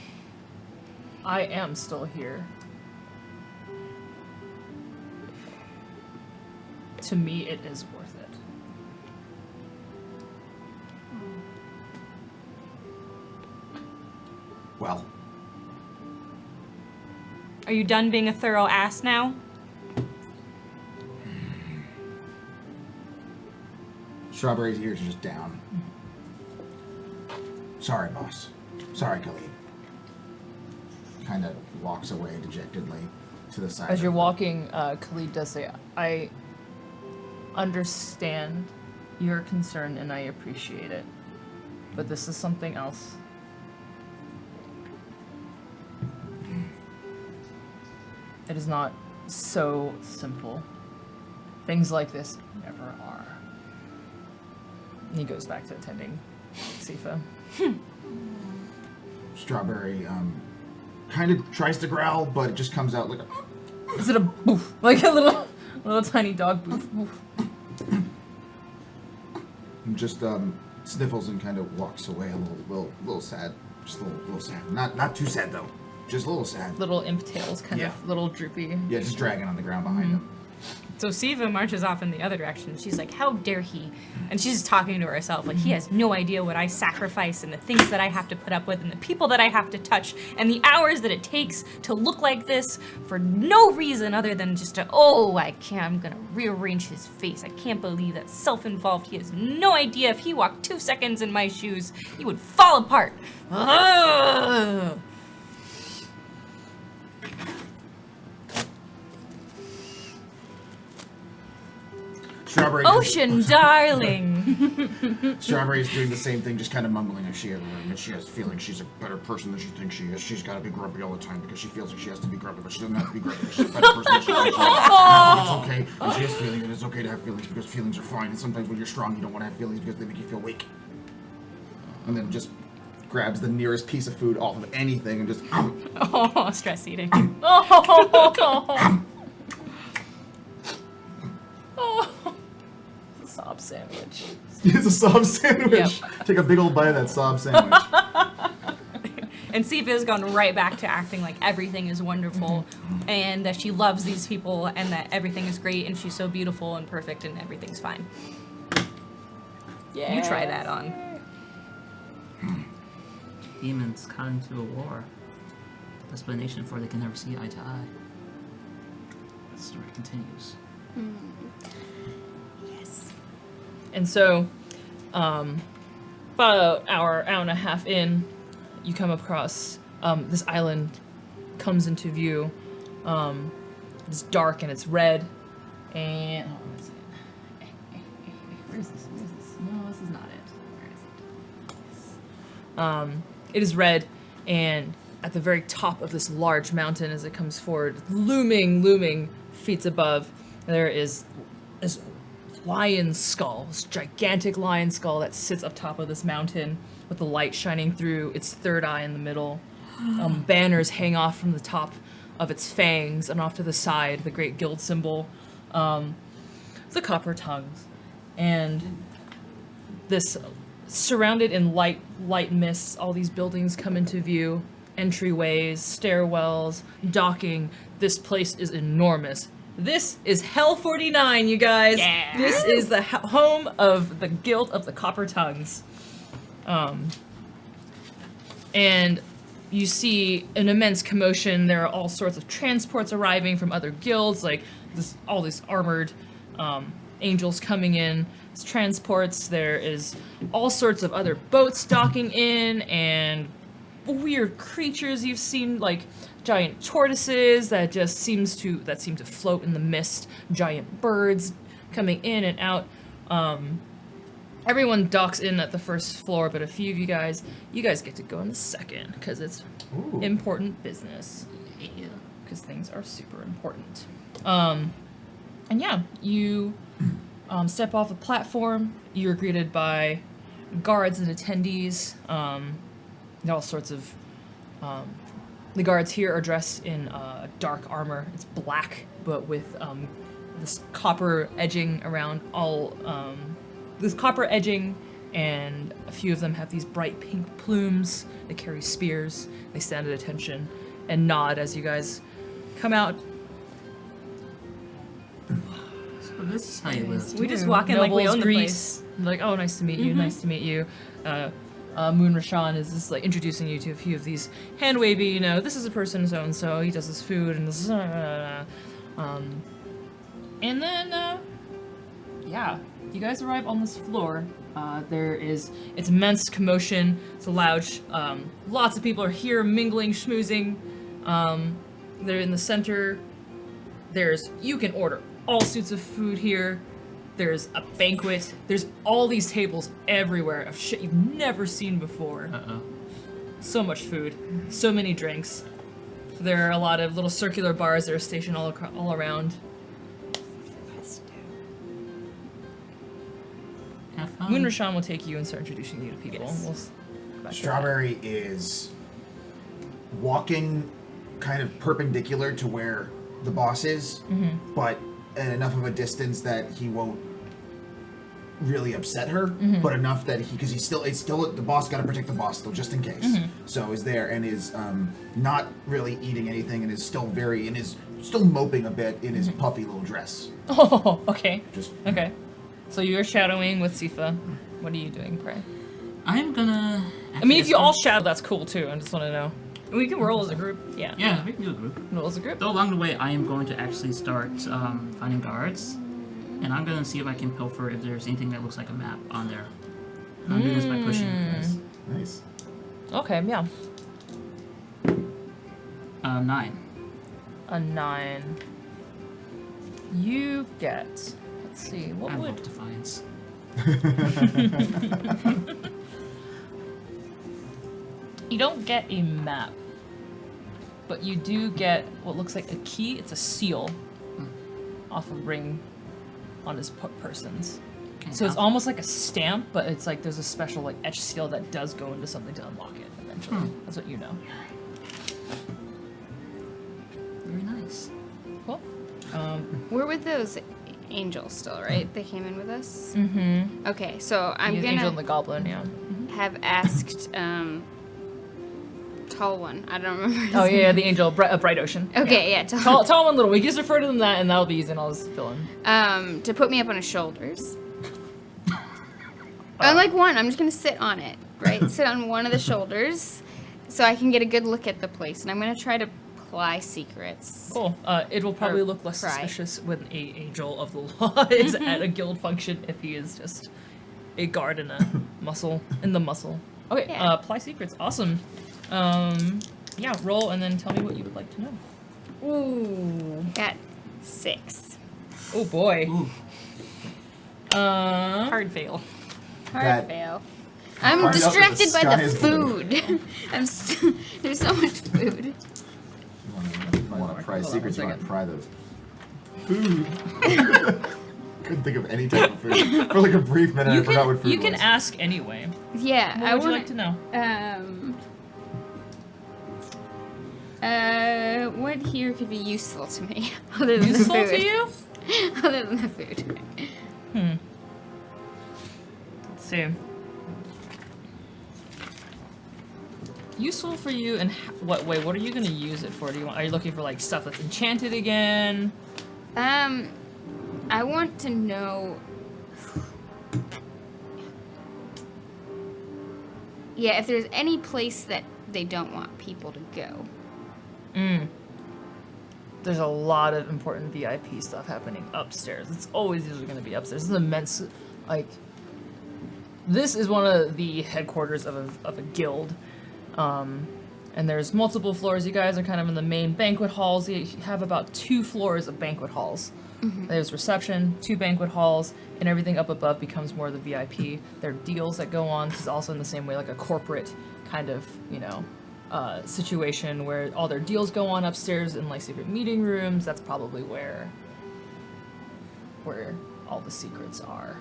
I am still here. To me, it is worth it. Well, are you done being a thorough ass now? Strawberry's ears are just down. Sorry, boss. Sorry, Khalid. Kind of walks away dejectedly to the side. As of you're the- walking, Khalid does say, I understand your concern and I appreciate it. But this is something else. It is not so simple. Things like this never are. And he goes back to attending Sifa. Strawberry kind of tries to growl, but it just comes out like a... Is it a boof? Like a little tiny dog boof. Boof. and just sniffles and kind of walks away a little sad. Just a little sad. Not too sad though. Just a little sad. Little imp tails, kind Yeah. of little droopy. Yeah, just dragging on the ground behind him. So Siva marches off in the other direction. She's like, how dare he? And she's just talking to herself, like, he has no idea what I sacrifice and the things that I have to put up with and the people that I have to touch and the hours that it takes to look like this for no reason other than just to, I'm gonna rearrange his face. I can't believe that's self-involved. He has no idea if he walked 2 seconds in my shoes, he would fall apart. Ugh. Strawberry. Ocean, darling. Strawberry is doing the same thing, just kind of mumbling as she admits she has a feeling she's a better person than she thinks she is. She's got to be grumpy all the time because she feels like she has to be grumpy, but she doesn't have to be grumpy because she's a better person than she thinks she is. It's okay, and she has feelings, and it's okay to have feelings because feelings are fine. And sometimes when you're strong, you don't want to have feelings because they make you feel weak. And then just grabs the nearest piece of food off of anything and just. Oh, stress eating. Oh. Sob sandwich. It's a sob sandwich. Yep. Take a big old bite of that sob sandwich. And Siva's gone right back to acting like everything is wonderful and that she loves these people and that everything is great and she's so beautiful and perfect and everything's fine. Yeah. You try that on. Demons caught into a war. Explanation for they can never see eye to eye. The story continues. And so, about an hour and a half in, you come across this island comes into view. It's dark and it's red. And where is this? No, this is not it. Where is it? It is red, and at the very top of this large mountain, as it comes forward, looming feet above, there is this lion skull, this gigantic lion skull that sits up top of this mountain with the light shining through its third eye in the middle. Banners hang off from the top of its fangs, and off to the side, the great guild symbol, the copper tongues. And this, surrounded in light mists, all these buildings come into view, entryways, stairwells, docking. This place is enormous. This is Hell 49, you guys. Yeah. This is the home of the Guild of the Copper Tongues. And you see an immense commotion. There are all sorts of transports arriving from other guilds, like all these armored angels coming in. It's transports. There is all sorts of other boats docking in, and weird creatures you've seen, like giant tortoises that just seem to float in the mist, giant birds coming in and out. Everyone docks in at the first floor, but a few of you guys get to go in the second, because it's important business. Yeah. Because things are super important. And yeah, you step off the platform. You're greeted by guards and attendees. All sorts of. The guards here are dressed in dark armor. It's black, but with this copper edging around all. This copper edging, and a few of them have these bright pink plumes. They carry spears. They stand at attention and nod as you guys come out. So this is how you live. We just walk in like we Nobles, own the Greece. Like, oh, nice to meet you. Nice to meet you. Moon Rashan is just like introducing you to a few of these hand wavy. This is a person so and so. He does his food and this. And then yeah, you guys arrive on this floor. It's immense commotion. It's loud. Lots of people are here mingling, schmoozing. They're in the center. You can order all sorts of food here. There's a banquet. There's all these tables everywhere of shit you've never seen before. So much food. So many drinks. There are a lot of little circular bars that are stationed all around. Have fun. Moon Rashan will take you and start introducing you to people. Yes. We'll go back to Strawberry is walking kind of perpendicular to where the boss is, but at enough of a distance that he won't really upset her, but enough that because it's still the boss, got to protect the boss still, just in case. So is there and is not really eating anything and is still very in his still moping a bit in his puffy little dress. Oh, okay. Just Okay. So you're shadowing with Sifa. What are you doing, Prey? I'm gonna. I mean, if you all shadow, that's cool too. I just want to know. We can roll as a group. Yeah. Yeah, we can do a group. Roll as a group. Though along the way, I am going to actually start finding guards, and I'm gonna see if I can pilfer if there's anything that looks like a map on there. I'm doing this by pushing. Nice. Nice. Okay, yeah. 9. A 9. You get. Let's see. What I would? love Defiance. You don't get a map, but you do get what looks like a key. It's a seal off a ring on his persons. Okay, So it's I'll- almost like a stamp, but it's like there's a special like etched seal that does go into something to unlock it eventually. That's what you know. Very nice. Cool. We're with those angels still, right? They came in with us? Mm-hmm. Okay, so I'm The gonna angel and the goblin, yeah. have asked tall one. I don't remember his Oh name. yeah, the angel, Bright Ocean. Okay, yeah, tall, Tall one, little one. You just refer to them that, and that'll be easy, and I'll just fill in. to put me up on his shoulders. Unlike one, I'm just gonna sit on it, right? Sit on one of the shoulders, so I can get a good look at the place, and I'm gonna try to pry secrets. Cool. It will probably look less pry. suspicious when a angel of the law is at a guild function if he is just a guard in a muscle in the muscle. Okay. Yeah. Apply secrets. Awesome. Yeah. Roll and then tell me what you would like to know. Ooh. Got 6. Oh boy. Ooh. Hard fail. Hard That- fail. I'm Find out that the distracted by sky the is blue. food. There's so much food. You want to pry Hold on secrets, you one want to second. pry those. Food. Couldn't think of any type of food. For like a brief minute, I forgot what food You can was. ask anyway. Yeah, What I would you wanna, like to know? What here could be useful to me other than Useful the food? to you? Other than the food. Let's see. Useful for you in what way? What are you gonna use it for? Are you looking for like stuff that's enchanted again? I want to know. Yeah, if there's any place that they don't want people to go. There's a lot of important VIP stuff happening upstairs. It's always usually going to be upstairs. This is immense, like, this is one of the headquarters of a guild. And there's multiple floors. You guys are kind of in the main banquet halls. You have about 2 floors of banquet halls. There's reception, 2 banquet halls, and everything up above becomes more of the VIP. There are deals that go on. This is also in the same way like a corporate kind of, situation where all their deals go on upstairs in like secret meeting rooms. That's probably where all the secrets are.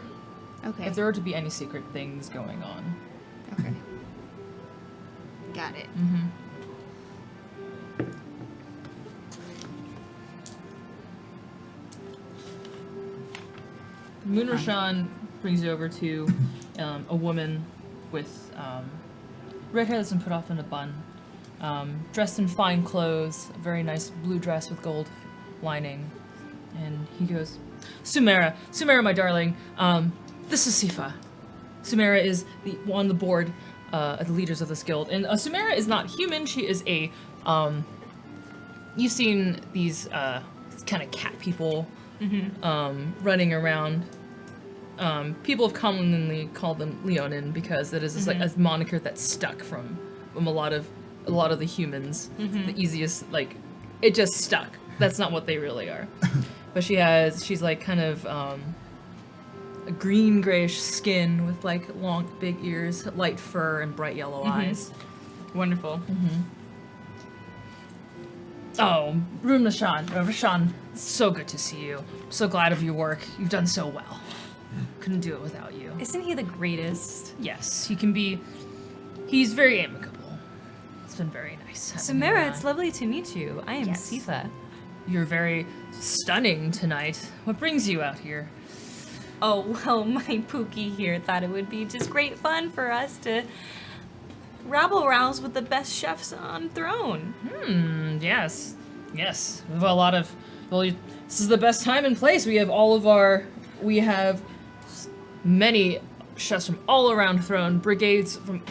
Okay. If there were to be any secret things going on. Okay. Got it. Moonrashan brings you over to a woman with red hair that's been put off in a bun, dressed in fine clothes, a very nice blue dress with gold lining. And he goes, Sumera, my darling, this is Sifa. Sumera is on the board of the leaders of this guild. And Sumera is not human, she is a, you've seen these kind of cat people running around. People have commonly called them Leonin because it is just like a moniker that's stuck from a lot of the humans. The easiest, like, it just stuck. That's not what they really are. But she's like kind of a green grayish skin with like long big ears, light fur, and bright yellow eyes. Wonderful. Oh, Rashan, so good to see you. So glad of your work. You've done so well. Couldn't do it without you. Isn't he the greatest? Yes, he's very amicable. It's been very nice. having you Samara, around. it's lovely to meet you. I am Yes. Sifa. You're very stunning tonight. What brings you out here? Oh, well, my Pookie here thought it would be just great fun for us to rabble-rouse with the best chefs on throne. Yes. Yes, we have a lot of. Well, this is the best time and place. We have many chefs from all around Throne, brigades from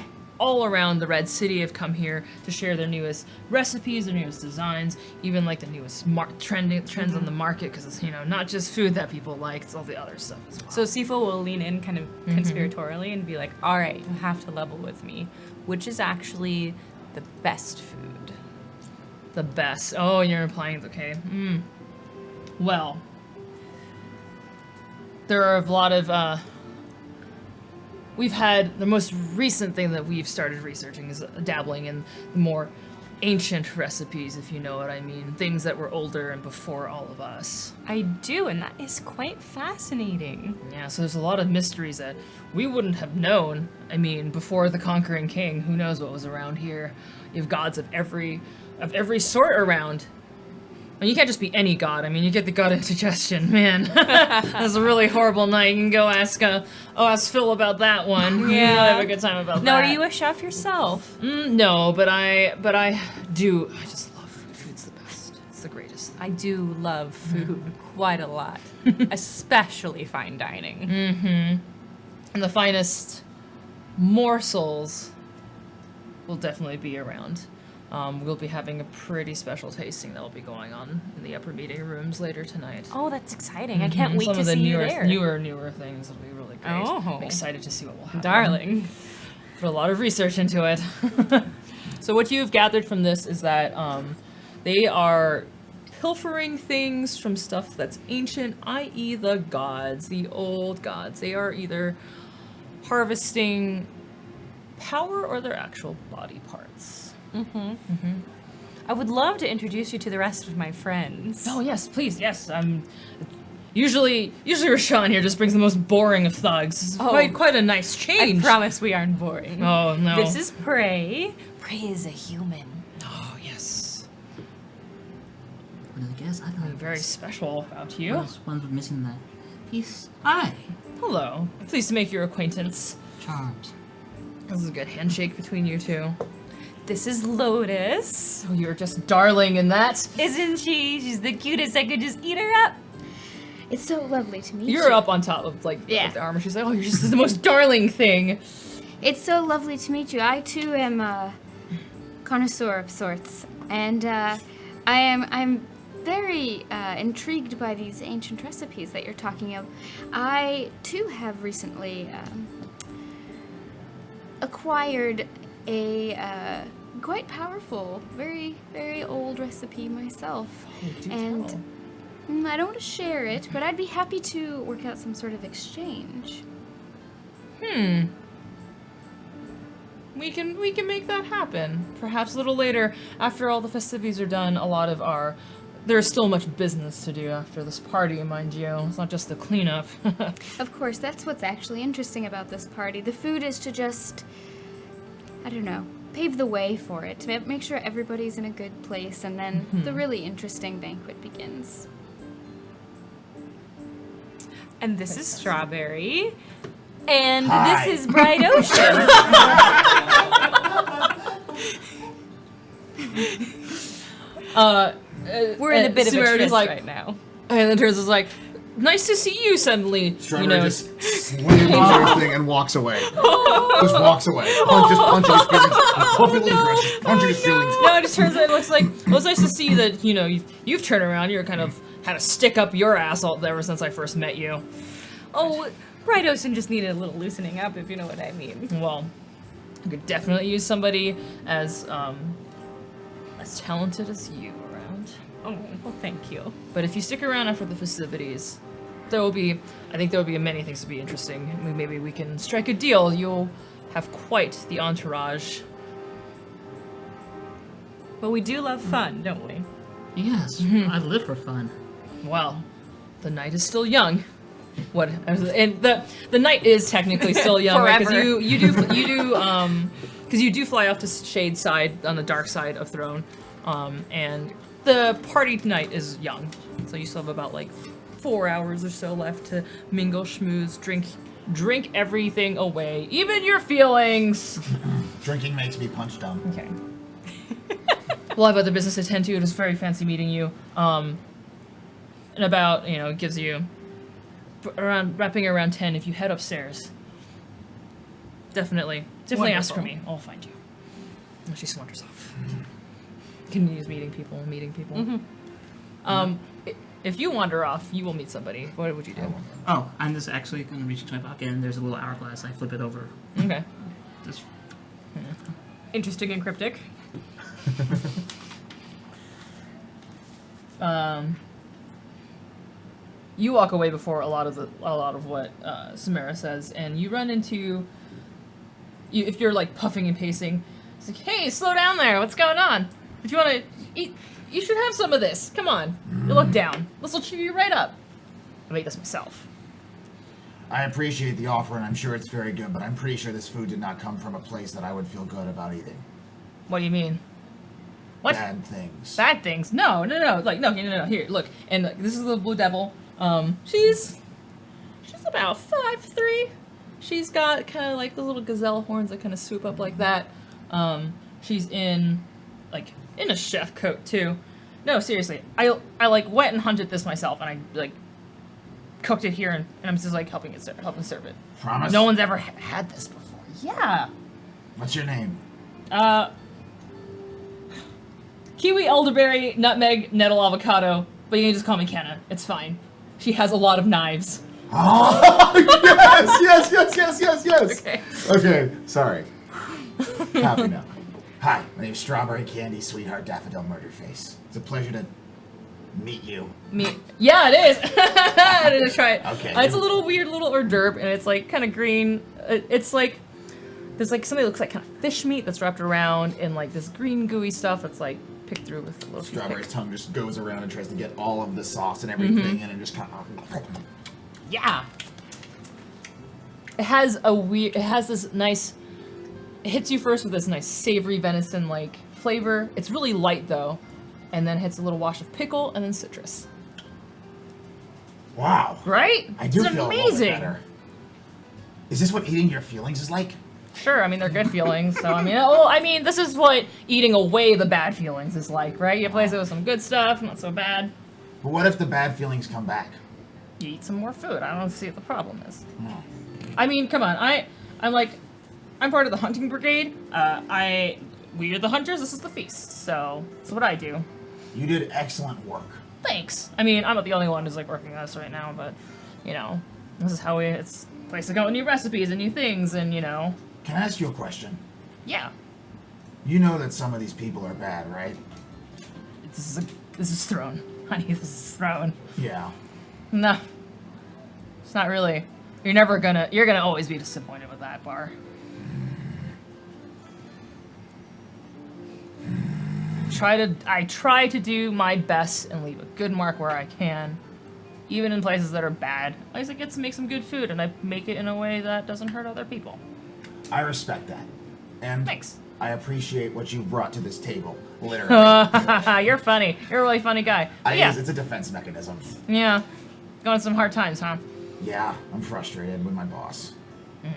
all around the Red City have come here to share their newest recipes, their newest designs, even like the newest trends on the market, because it's, not just food that people like, it's all the other stuff as well. So Sifo will lean in kind of conspiratorially and be like, all right, you have to level with me. Which is actually the best food? The best. Oh, you're implying, okay. Well, there are a lot of, we've had, the most recent thing that we've started researching is dabbling in the more ancient recipes, if you know what I mean. Things that were older and before all of us. I do, and that is quite fascinating. Yeah, so there's a lot of mysteries that we wouldn't have known. I mean, before the Conquering King, who knows what was around here. You have gods of every sort around. And you can't just be any god. I mean, you get the god of indigestion, man. That's a really horrible night. You can go ask Phil about that one. Yeah. We'll have a good time about that. Now, are you a chef yourself? No, but I do. I just love food. Food's the best. It's the greatest. I do love food quite a lot, especially fine dining. And the finest morsels will definitely be around. We'll be having a pretty special tasting that will be going on in the upper meeting rooms later tonight. Oh, that's exciting. I can't wait Some to of the see you there. newer things will be really great. Oh. I'm excited to see what will happen. Darling. Put a lot of research into it. So what you've gathered from this is that they are pilfering things from stuff that's ancient, i.e. the gods, the old gods. They are either harvesting power or their actual body parts. I would love to introduce you to the rest of my friends. Oh yes, please, yes. Usually Rashawn here just brings the most boring of thugs. Oh. Quite a nice I change. promise we aren't boring. Oh no. This is Prey. Prey is a human. Oh yes. What did I guess? I thought it Very was special about you. those ones with missing the piece. Hi. Hello. Pleased to make your acquaintance. Charms. This is a good handshake between you two. This is Lotus. Oh, you're just darling in that. Isn't she? She's the cutest. I could just eat her up. It's so lovely to meet You're you. up on top of Yeah. of the armor. She's like, oh, you're just the most darling thing. It's so lovely to meet you. I too am a connoisseur of sorts, and I'm very intrigued by these ancient recipes that you're talking of. I too have recently acquired a quite powerful, very, very old recipe myself. And I don't want to share it, but I'd be happy to work out some sort of exchange. We can make that happen. Perhaps a little later, after all the festivities are done. There's still much business to do after this party, mind you. It's not just the cleanup. Of course, that's what's actually interesting about this party. The food is to just, I don't know, pave the way for it, to make sure everybody's in a good place, and then the really interesting banquet begins. And this is Strawberry. And Hi. this is Bright Ocean. We're in a bit of a Samaritan's twist like, right now. and then turns is like, nice to see you suddenly. Strawberry just swings her thing and walks away. Just walks away. Just punching his feelings. Appropriately aggressive. Punching his feelings. No, it just turns out it looks like, well, it's nice to see that, you've turned around. You're kind of had a stick up your ass ever since I first met you. Oh, Bright Ocean just needed a little loosening up, if you know what I mean. Well, I could definitely use somebody as talented as you around. Oh, well, thank you. But if you stick around after the festivities, I think there will be many things to be interesting. Maybe we can strike a deal. You'll have quite the entourage. Well, we do love fun, don't we? Yes, I live for fun. Well, the night is still young. What? And the night is technically still young, right? Because Forever. you do because you do fly off to Shade Side on the dark side of Throne, and the party tonight is young, so you still have about 4 hours or so left to mingle, schmooze, drink everything away, even your feelings. Drinking makes me punch dumb. Okay. we'll have other business to attend to. It was very fancy meeting you. And about, it gives you wrapping around 10 if you head upstairs. Definitely ask for me. I'll find you. And she saunters off. Continues meeting people. If you wander off, you will meet somebody. What would you do? Oh, I'm just actually going to reach into my pocket, and there's a little hourglass. I flip it over. Okay. Just Interesting and cryptic. You walk away before a lot of what Samara says, and you run into. If you're like puffing and pacing, it's like, hey, slow down there. What's going on? If you want to eat, you should have some of this. Come on. You look down. This will cheer you right up. I made this myself. I appreciate the offer, and I'm sure it's very good, but I'm pretty sure this food did not come from a place that I would feel good about eating. What do you mean? What? Bad things. Bad things? No. Like, no. Here, look. And this is the Blue Devil. She's about 5'3". She's got kind of like the little gazelle horns that kind of swoop up like that. She's in a chef coat too. No, seriously. I like went and hunted this myself, and I like cooked it here, and I'm just like helping serve it. Promise? No one's ever had this before. Yeah. What's your name? Kiwi, elderberry, nutmeg, nettle, avocado. But you can just call me Kenna. It's fine. She has a lot of knives. Oh, yes. Okay. Okay, sorry. Happy now. Hi, my name's Strawberry Candy Sweetheart Daffodil Murderface. It's a pleasure to meet you. Yeah, it is. I didn't try it. Okay. It's a little weird little hors d'oeuvre, and it's like kind of green. It's like there's like something that looks like kind of fish meat that's wrapped around in like this green gooey stuff that's like picked through with a little Strawberry's tongue just goes around and tries to get all of the sauce and everything in and just kind of... Yeah. It has this nice, it hits you first with this nice savory venison like flavor. It's really light though, and then hits a little wash of pickle and then citrus. Wow. Right? I do it's feel amazing. a little bit better. Is this what eating your feelings is like? Sure, I mean they're good feelings. So I mean this is what eating away the bad feelings is like, right? You replace it with some good stuff, not so bad. But what if the bad feelings come back? You eat some more food. I don't see what the problem is. I mean, come on. I'm part of the hunting brigade. We are the hunters. This is the feast. So that's what I do. You did excellent work. Thanks. I mean, I'm not the only one who's like working on this right now, but this is how it's a place to go with new recipes and new things, and Can I ask you a question? yeah. You know that some of these people are bad, right? This is Throne, honey. This is Throne. Yeah. No, it's not really. You're gonna always be disappointed with that bar. I try to do my best and leave a good mark where I can, even in places that are bad. At least I get to make some good food, and I make it in a way that doesn't hurt other people. I respect that. And Thanks. I appreciate what you brought to this table, literally. You're funny. You're a really funny guy. But yeah, It's a defense mechanism. yeah. Going some hard times, huh? Yeah, I'm frustrated with my boss.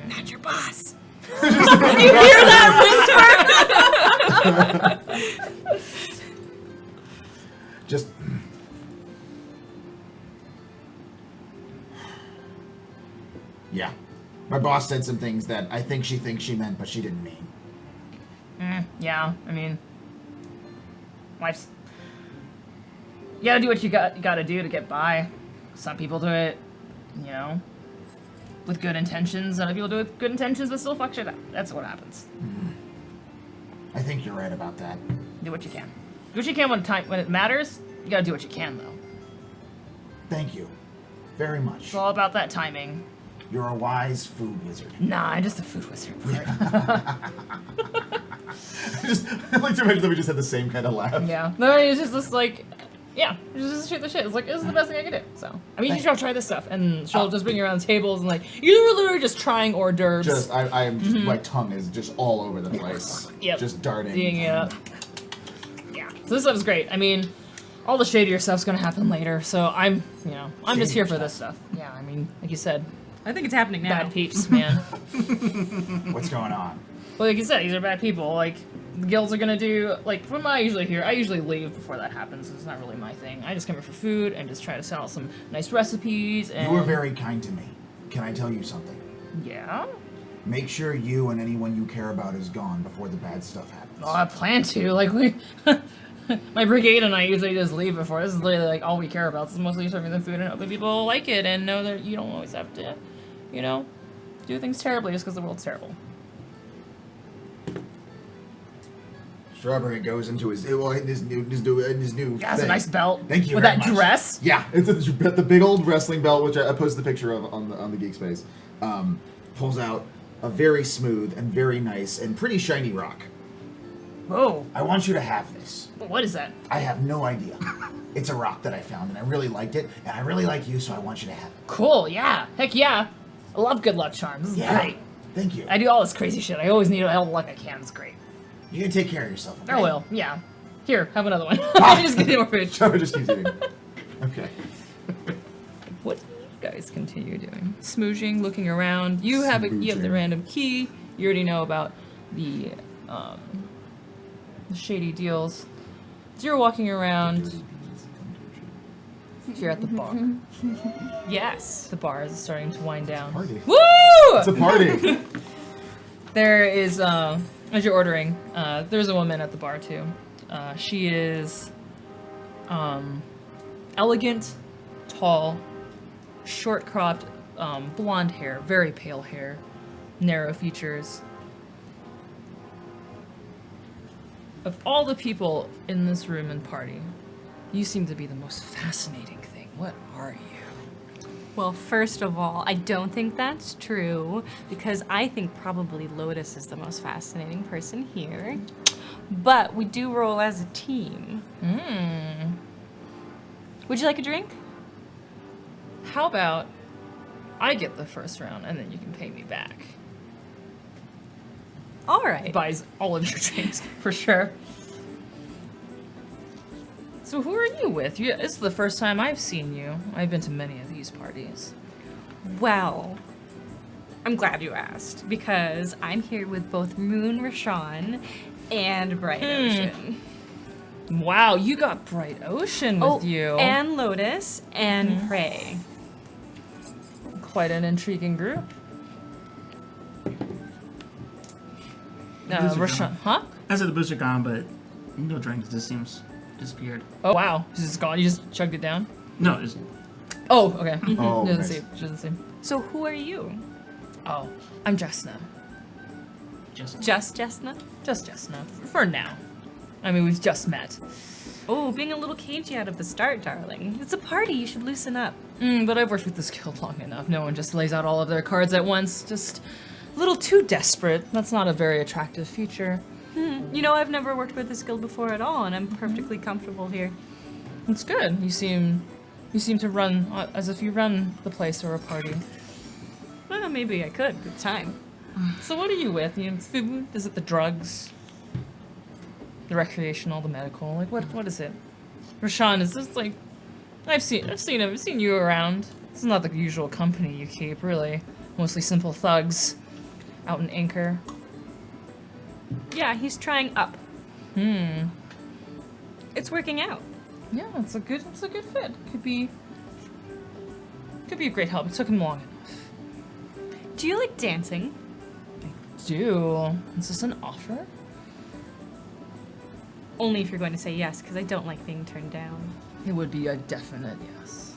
Not your boss. You hear that whisper? Just... Yeah. My boss said some things that I think she thinks she meant, but she didn't mean. Yeah, I mean, life's. You gotta do what you gotta do to get by. Some people do it, with good intentions. Other people do it with good intentions, but still fuck shit up. That's what happens. I think you're right about that. Do what you can. Do what you can when it matters. You gotta do what you can, though. Thank you. Very much. It's all about that timing. You're a wise food wizard. Nah, I'm just a food wizard. I like to imagine that we just had the same kind of laugh. Yeah. No, it's just this like, yeah, just shoot the shit. It's like, this is the best thing I can do. So, I mean, you should try this stuff, and she'll just bring you around tables and like, you were literally just trying hors d'oeuvres. I am just, my tongue is just all over the place. Yep. Just darting. Yeah. So this stuff's great. I mean, all the shadier stuff's gonna happen later. So I'm just here for this stuff. Yeah. I mean, like you said, I think it's happening now. bad peeps, man. What's going on? Well, like you said, these are bad people. Like, the guilds are gonna do, like, from what I usually hear, I usually leave before that happens. It's not really my thing. I just come here for food and just try to sell out some nice recipes. And You were very kind to me. Can I tell you something? yeah. Make sure you and anyone you care about is gone before the bad stuff happens. Oh, I plan to. Like, we, my brigade and I usually just leave before. This is literally like all we care about. This is mostly serving them food and hoping people like it and know that you don't always have to, you know, do things terribly just because the world's terrible. Strawberry goes into his new. Yeah, it's a thing. nice belt. Thank you With very that much. dress. Yeah, it's the big old wrestling belt, which I posted the picture of on the GeekSpace. Pulls out a very smooth and very nice and pretty shiny rock. Whoa. I want you to have this. What is that? I have no idea. It's a rock that I found, and I really liked it, and I really like you, so I want you to have it. Cool, yeah. Heck yeah. I love good luck charms. This is Yeah. great. Thank you. I do all this crazy shit. I always need all the luck I can. It's great. You can take care of yourself. Okay? I will, yeah. Here, have another one. I just get more food. Strawberry just keeps eating. Okay. What do you guys continue doing? Smooching, looking around. You have the Smooching. random key. You already know about the shady deals. So you're walking around. You're at the bar. Yes. The bar is starting to wind down. Party. Woo! It's a party. There is, as you're ordering, there's a woman at the bar too. She is, elegant, tall, short cropped, blonde hair, very pale hair, narrow features. Of all the people in this room and party, you seem to be the most fascinating thing. What are you? Well, first of all, I don't think that's true because I think probably Lotus is the most fascinating person here. But we do roll as a team. Would you like a drink? How about I get the first round and then you can pay me back? All right. Buys all of your drinks for sure. So who are you with? This is the first time I've seen you. I've been to many of these parties. Well, I'm glad you asked because I'm here with both Moon Rashawn and Bright Ocean. Wow, you got Bright Ocean with you. And Lotus and Prey. Quite an intriguing group. Boozer Rashawn, gone. huh? I said the booster gone, but no drinks. This seems disappeared. Oh wow, she's just gone. You just chugged it down. No, it's Oh, okay. Oh, She doesn't nice. see. She doesn't see. So who are you? Oh, I'm Jessna. just. Just Jessna? Just Jessna. For now. I mean, we've just met. Oh, being a little cagey out of the start, darling. It's a party. You should loosen up. But I've worked with this guild long enough. No one just lays out all of their cards at once. Just a little too desperate. That's not a very attractive feature. You know, I've never worked with this guild before at all, and I'm perfectly comfortable here. It's good. You seem to run as if you run the place or a party. Well, maybe I could. Good time. So what are you with? You know, food? Is it the drugs? The recreational, the medical? Like what is it? Rashawn, is this like I've seen him, I've seen you around. This is not the usual company you keep, really. Mostly simple thugs out in Anchor. Yeah, he's trying up. It's working out. Yeah, it's a good fit. Could be a great help. It took him long enough. Do you like dancing? Do. Is this an offer? Only if you're going to say yes, because I don't like being turned down. It would be a definite yes.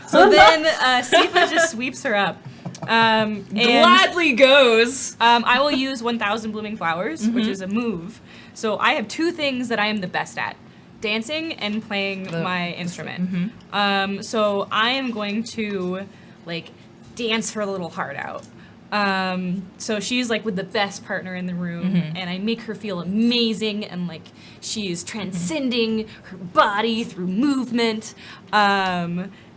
So then Sifa just sweeps her up. And Gladly goes. I will use 1,000 blooming flowers, which is a move. So I have two things that I am the best at: dancing and playing my instrument. So I am going to like dance her little heart out. So she's like with the best partner in the room, and I make her feel amazing, and like she's transcending her body through movement.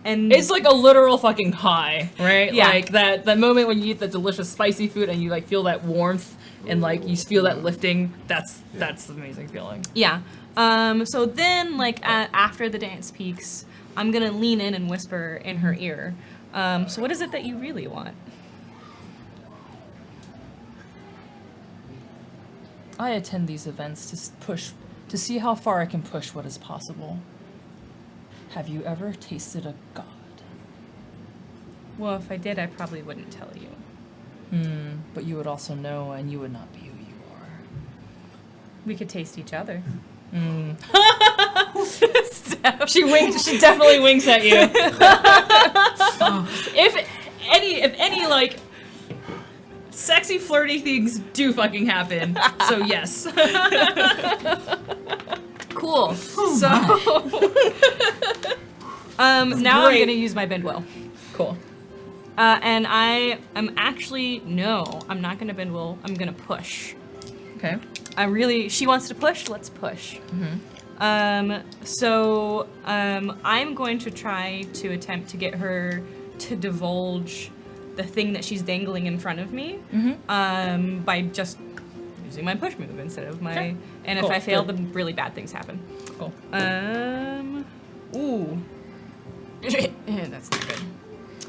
And It's like a literal fucking high, right? Yeah. Like that moment when you eat the delicious spicy food and you like feel that warmth and like you feel that lifting. That's the amazing feeling. yeah. So then like after the dance peaks, I'm gonna lean in and whisper in her ear. So what is it that you really want? I attend these events to see how far I can push what is possible. Have you ever tasted a god? Well, if I did, I probably wouldn't tell you. But you would also know, and you would not be who you are. We could taste each other. She winks. She definitely winks at you. If any like sexy flirty things do fucking happen, so yes. Cool. So, now I'm Great. gonna use my bend well. Cool. And I am actually I'm not gonna bend will. I'm gonna push. Okay. She wants to push. Let's push. I'm going to try to attempt to get her to divulge the thing that she's dangling in front of me. By just using my push move instead of my. Okay. And Cool. if I fail, Good. then really bad things happen. Cool. Ooh. That's not good.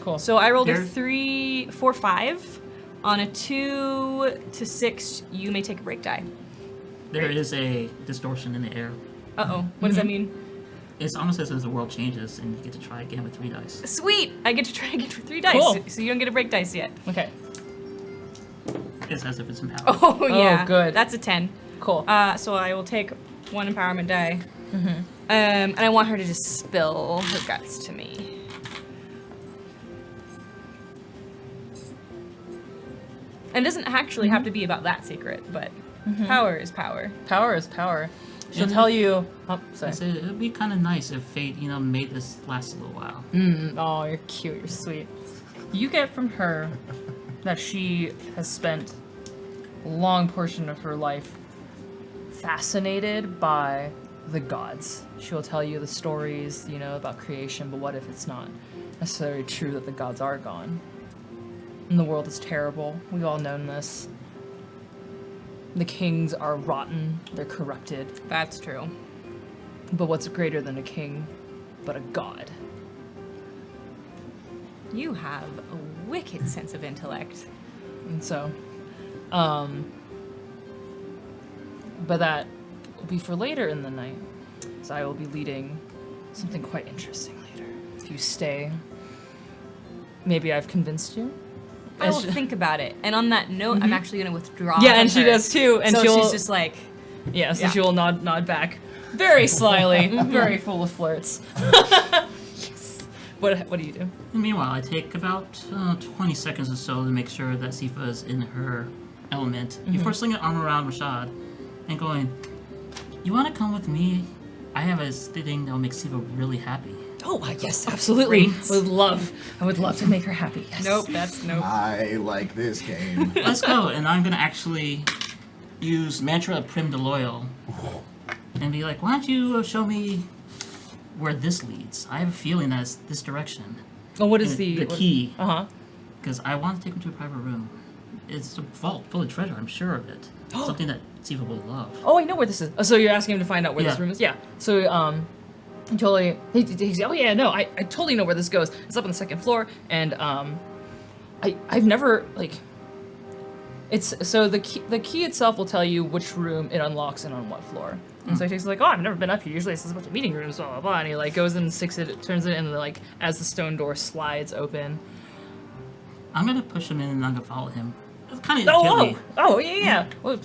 Cool. So I rolled a There- 3, 4, 5. On a 2 to 6, you may take a break die. There is a distortion in the air. Uh-oh. What does that mean? It's almost as if the world changes and you get to try again with 3 dice. Sweet! I get to try again for 3 dice. Cool. So you don't get a break dice yet. Okay. It's as if it's empowered. Oh, yeah. good. That's a 10. Cool. So I will take 1 empowerment die. And I want her to just spill her guts to me. And it doesn't actually have to be about that secret, but power is power. Power is power. She'll And- tell you. Oh, I sorry. said it'd be kind of nice if fate, made this last a little while. Oh, you're cute. You're sweet. You get from her that she has spent a long portion of her life fascinated by the gods. She will tell you the stories, about creation, but what if it's not necessarily true that the gods are gone? And the world is terrible. We've all known this. The kings are rotten. They're corrupted. That's true. But what's greater than a king but a god? You have a wicked sense of intellect. And so, but that will be for later in the night. So I will be leading something quite interesting later. If you stay, maybe I've convinced you. I will think about it. And on that note, I'm actually going to withdraw. Yeah, from and she her. does too. And so she'll she's just like, yeah, so yeah. she will nod back, very slyly, very full of flirts. Yes. What do you do? And meanwhile, I take about 20 seconds or so to make sure that Sifa is in her element before slinging an arm around Rashad and going, "You want to come with me? I have a thing that will make Sifa really happy." Oh, yes, absolutely. Great. I would love to make her happy. Yes. nope, that's nope. I like this game. Let's go, and I'm gonna actually use Mantra of Prim de Loyal and be like, "Why don't you show me where this leads? I have a feeling that it's this direction." Oh, what is And the key? Uh huh. Because I want to take him to a private room. It's a vault full of treasure. I'm sure of it. Something that Sifa will love. Oh, I know where this is. Oh, so you're asking him to find out where this Yeah. room is? Yeah. So, he totally. He's, oh yeah, no, I totally know where this goes. It's up on the second floor, and I've never like. It's so the key itself will tell you which room it unlocks and on what floor. And so he's like, oh, I've never been up here. Usually it's a bunch of meeting rooms, blah blah blah. And he like goes and sticks it, turns it, and like as the stone door slides open. I'm gonna push him in and I'm gonna follow him. It's kind of Oh, gently. yeah. Well,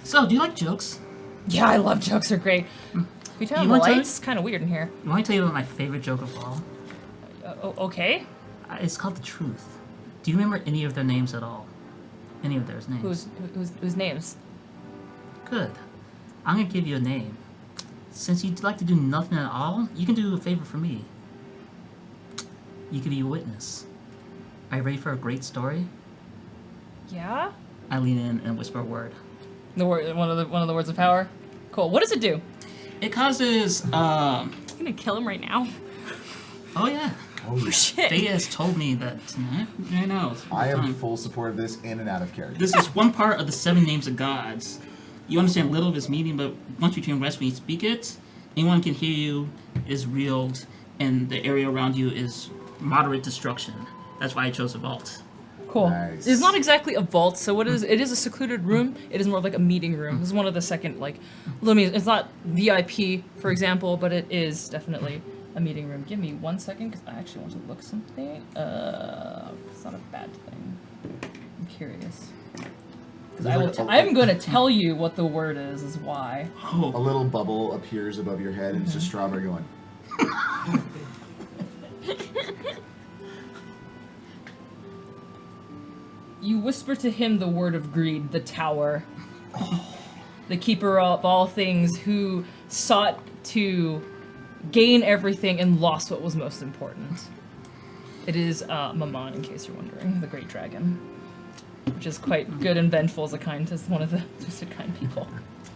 So, do you like jokes? yeah, I love jokes. Are great. Can you turn on You the want to- lights? It's kind of weird in here. You want me to tell you about my favorite joke of all? Okay. It's called The Truth. Do you remember any of their names at all? Any of their names? Whose names? Good. I'm gonna give you a name. Since you'd like to do nothing at all, you can do a favor for me. You can be a witness. Are you ready for a great story? Yeah. I lean in and whisper a word. The word, one of the words of power. Cool. What does it do? It causes, I'm gonna kill him right now. oh yeah. Oh, yeah. Shit. They has told me that, I know. I am in full support of this, in and out of character. This is one part of the 7 names of gods. You understand little of its meaning, but once you can rest when you speak it, anyone can hear you, is reeled, and the area around you is moderate destruction. That's why I chose a vault. Cool. Nice. It's not exactly a vault, so it is a secluded room. It is more like a meeting room. This is one of the second, like, it's not VIP, for example, but it is definitely a meeting room. Give me 1 second, because I actually want to look something. It's not a bad thing. I'm curious. Because I'm going to tell you what the word is why. A little bubble appears above your head, and it's just Strawberry going. You whisper to him the word of greed, the tower. The keeper of all things who sought to gain everything and lost what was most important. It is Maman, in case you're wondering, the great dragon. Which is quite good and vengeful as one of the twisted kind people.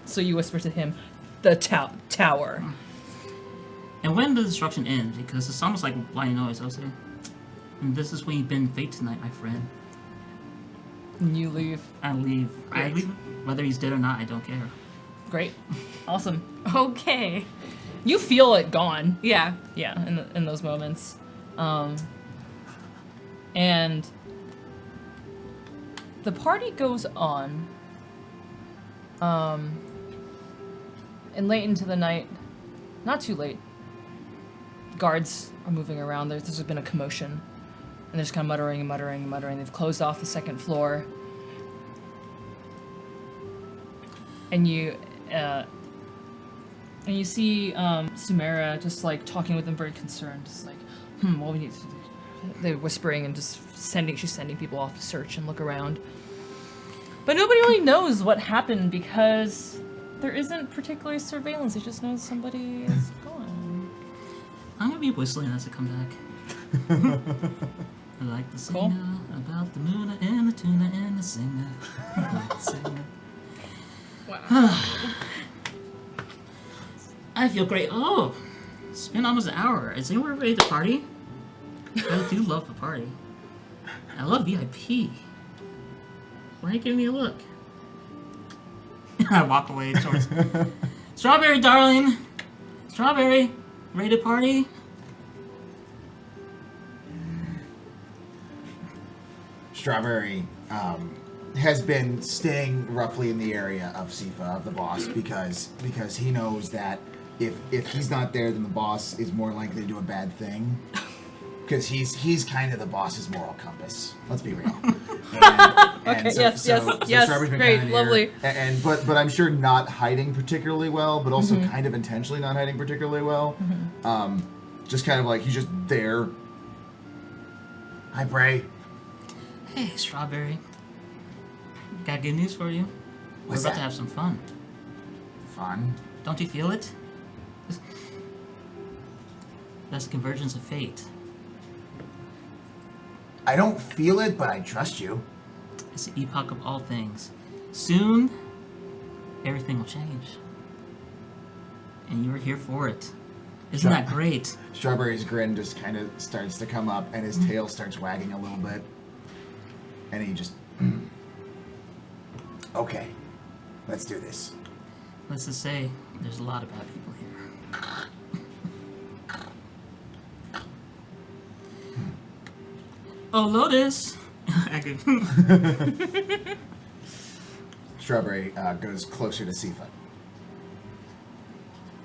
So you whisper to him, the tower. And when the destruction ends, because it's almost like blind noise, I'll say. And this is when you bend fate tonight, my friend. And you leave. I leave. Great. I leave. Whether he's dead or not, I don't care. Great. Awesome. Okay. You feel it gone. Yeah. Yeah, in those moments. And the party goes on. And late into the night, not too late, guards are moving around. There's been a commotion. And they're just kind of muttering and muttering and muttering. They've closed off the second floor. And you see Sumera just like talking with them, very concerned. Just like, well, we need to. They're whispering and just she's sending people off to search and look around. But nobody really knows what happened because there isn't particularly surveillance. They just know somebody is gone. I'm gonna be whistling as I come back. I like the singer about the moon and the tuna and the singer. I like the singer. Wow. I feel great. Oh, it's been almost an hour. Is anyone ready to party? I do love the party. I love VIP. Why are you giving me a look? I walk away towards Strawberry, darling. Strawberry, ready to party? Strawberry has been staying roughly in the area of Sifa, of the boss, because he knows that if he's not there, then the boss is more likely to do a bad thing. Because he's kind of the boss's moral compass. Let's be real. Okay. Yes. Strawberry's been Great. kinda Lovely. near, but I'm sure not hiding particularly well, but also kind of intentionally not hiding particularly well. Just kind of like he's just there. Hi, Bray. Hey, Strawberry. Got good news for you. What's We're about that? to have some fun. Fun. Don't you feel it? That's the convergence of fate. I don't feel it, but I trust you. It's the epoch of all things. Soon, everything will change. And you were here for it. Isn't that great? Strawberry's grin just kind of starts to come up, and his tail starts wagging a little bit. And he just... Okay, let's do this. Let's just say, there's a lot of bad people here. Oh, Lotus! I could... Strawberry goes closer to Sifa.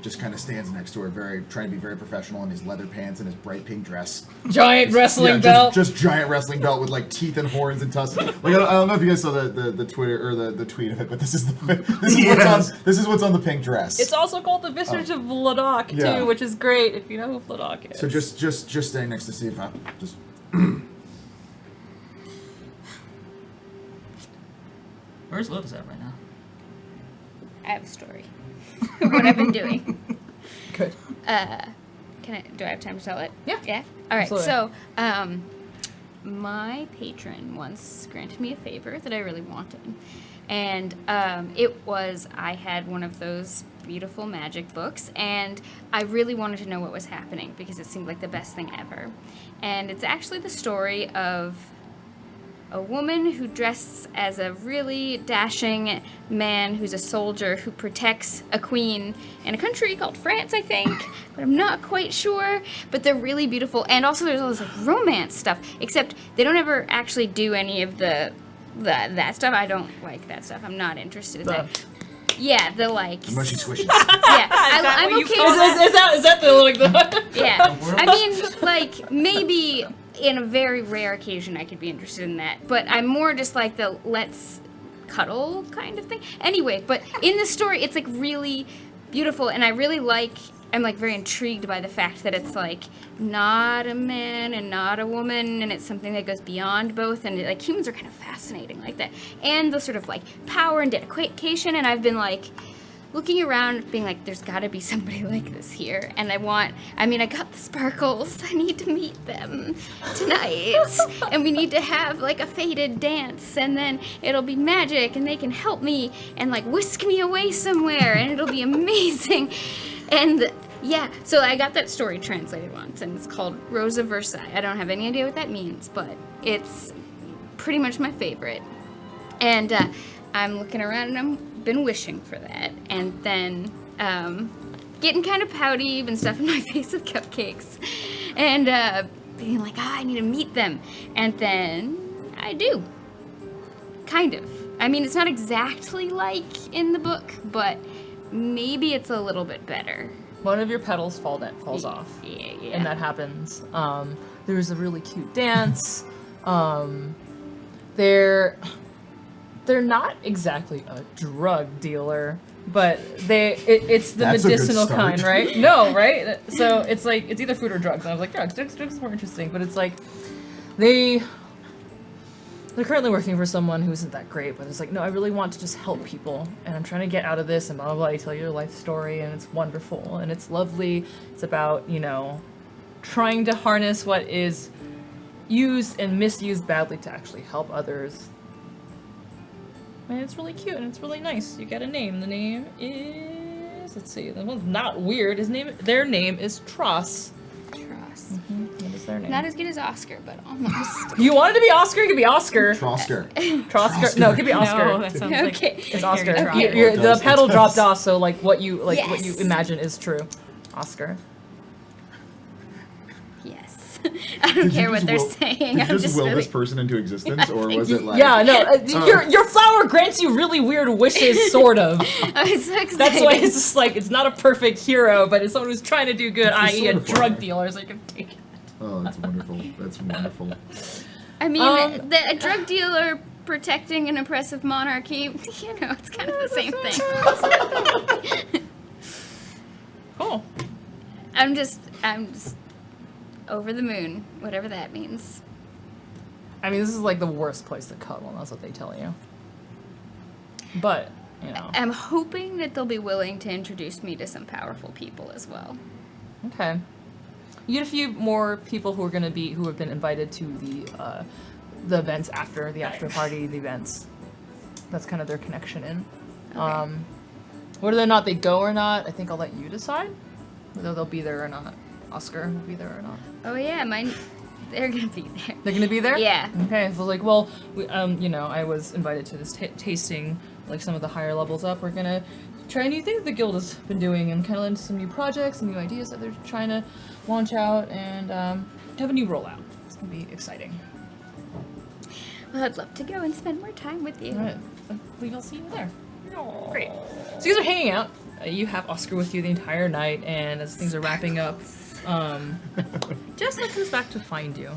Just kind of stands next to her, trying to be very professional in his leather pants and his bright pink dress. Giant wrestling belt. Just giant wrestling belt with like teeth and horns and tusks. Like I don't know if you guys saw the Twitter or the tweet of it, but this is what's on the pink dress. It's also called the Visage of Vladok too, Yeah. which is great if you know who Vladok is. So just staying next to Sifa. Just. Where's Lotus at right now? I have a story. What I've been doing. Good. Do I have time to tell it? Yeah. Yeah? All right. Absolutely. So, my patron once granted me a favor that I really wanted. And I had one of those beautiful magic books, and I really wanted to know what was happening because it seemed like the best thing ever. And it's actually the story of a woman who dresses as a really dashing man who's a soldier who protects a queen in a country called France, I think, but I'm not quite sure. But they're really beautiful, and also there's all this like romance stuff. Except they don't ever actually do any of that stuff. I don't like that stuff. I'm not interested in that. Yeah, the like. Mushy squishes. Yeah, I'm what you okay call with that. Is that the like the? Yeah, I mean, like, maybe in a very rare occasion I could be interested in that, but I'm more just like the let's cuddle kind of thing. Anyway, but in the story, it's like really beautiful, and I really like, I'm like very intrigued by the fact that it's like not a man and not a woman, and it's something that goes beyond both, and like humans are kind of fascinating like that, and the sort of like power and dedication, and I've been like looking around being like, there's got to be somebody like this here, and I got the sparkles, I need to meet them tonight, and we need to have like a fated dance, and then it'll be magic, and they can help me and like whisk me away somewhere, and it'll be amazing. And yeah, so I got that story translated once, and it's called Rose of Versailles. I don't have any idea what that means, but it's pretty much my favorite. And I'm looking around, and I've been wishing for that. And then getting kind of pouty, been stuffing my face with cupcakes, and being like, I need to meet them. And then I do. Kind of. I mean, it's not exactly like in the book, but maybe it's a little bit better. One of your petals falls off. Yeah. And that happens. There's a really cute dance. They're not exactly a drug dealer, but it's the That's a good medicinal start. kind, right? No, right? So it's like it's either food or drugs. And I was like, drugs is more interesting, but it's like they're currently working for someone who isn't that great, but it's like, no, I really want to just help people, and I'm trying to get out of this, and blah, blah, blah. I tell you your life story, and it's wonderful, and it's lovely. It's about, trying to harness what is used and misused badly to actually help others. And it's really cute, and it's really nice. You get a name. The name is, let's see, that one's not weird. Their name is Tross. What is their name? Not as good as Oscar, but almost. You wanted to be Oscar? It could be Oscar. Trosker. Troscar? No, it could be Oscar. No, that sounds like Okay. It's Oscar. Okay. The pedal It does. dropped off, so like what you Yes. imagine is true. Oscar. Yes. I don't care what they're saying. Did you I'm just just will really. this person into existence, or was it like? Yeah, no. Your flower grants you really weird wishes, sort of. I'm so excited. That's why it's just like it's not a perfect hero, but it's someone who's trying to do good, It's a i.e., a sort of drug flower. dealer, so you can take it. Oh, that's wonderful. That's wonderful. I mean, a drug dealer protecting an oppressive monarchy, it's kind of the same thing. Cool. I'm just over the moon, whatever that means. I mean, this is like the worst place to cuddle. That's what they tell you. But I'm hoping that they'll be willing to introduce me to some powerful people as well. Okay. You get a few more people who have been invited to the events after the after party, the events. That's kind of their connection in. Okay. Whether or not they go or not, I think I'll let you decide whether they'll be there or not. Oscar will be there or not. Oh yeah, they're gonna be there. They're gonna be there? Yeah. Okay, so like, well, I was invited to this tasting, like some of the higher levels up. We're gonna try new things the guild has been doing and kind of into some new projects and new ideas that they're trying to launch out and have a new rollout. It's gonna be exciting. Well, I'd love to go and spend more time with you. All right, I believe I'll see you there. Great. So you guys are hanging out. You have Oscar with you the entire night, and as things are wrapping up, Jessica comes back to find you.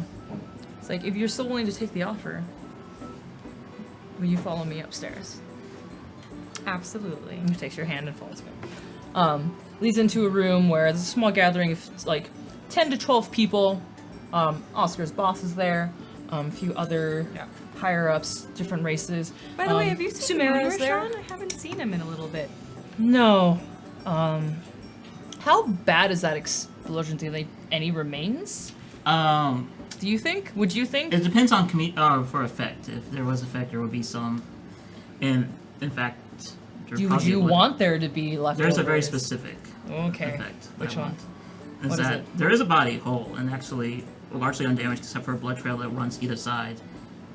It's like, if you're still willing to take the offer, will you follow me upstairs? Absolutely. And he takes your hand and follows me. Leads into a room where there's a small gathering of like 10 to 12 people. Oscar's boss is there. A few other higher ups, different races. By the way, have you seen Chimera's Chimera's there? I haven't seen him in a little bit. No. How bad is that explosion? Do they any remains? Do you think? Would you think? It depends on for effect. If there was effect, there would be some. In fact, Would you want there to be leftovers? There's a very specific Okay. effect. Which I one? want. What is That it? there is a body whole and actually largely undamaged except for a blood trail that runs either side.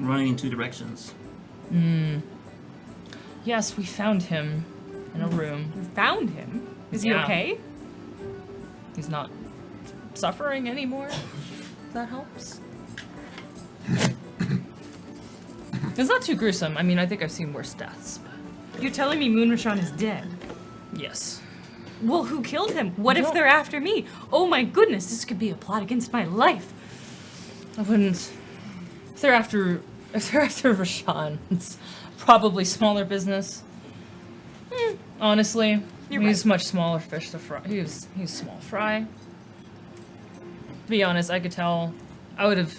running in 2 directions. Yes, we found him in a room. You found him. Is he Yeah. okay? He's not suffering anymore. That helps. It's not too gruesome. I mean, I think I've seen worse deaths. But You're telling me Moonrashon is dead? yes. Well, who killed him? What if don't- they're after me? Oh my goodness, this could be a plot against my life. I wouldn't. If they're after Rashawn, it's probably smaller business. Honestly, You're he's right. much smaller fish to fry. He's small fry. To be honest, I could tell. I would have.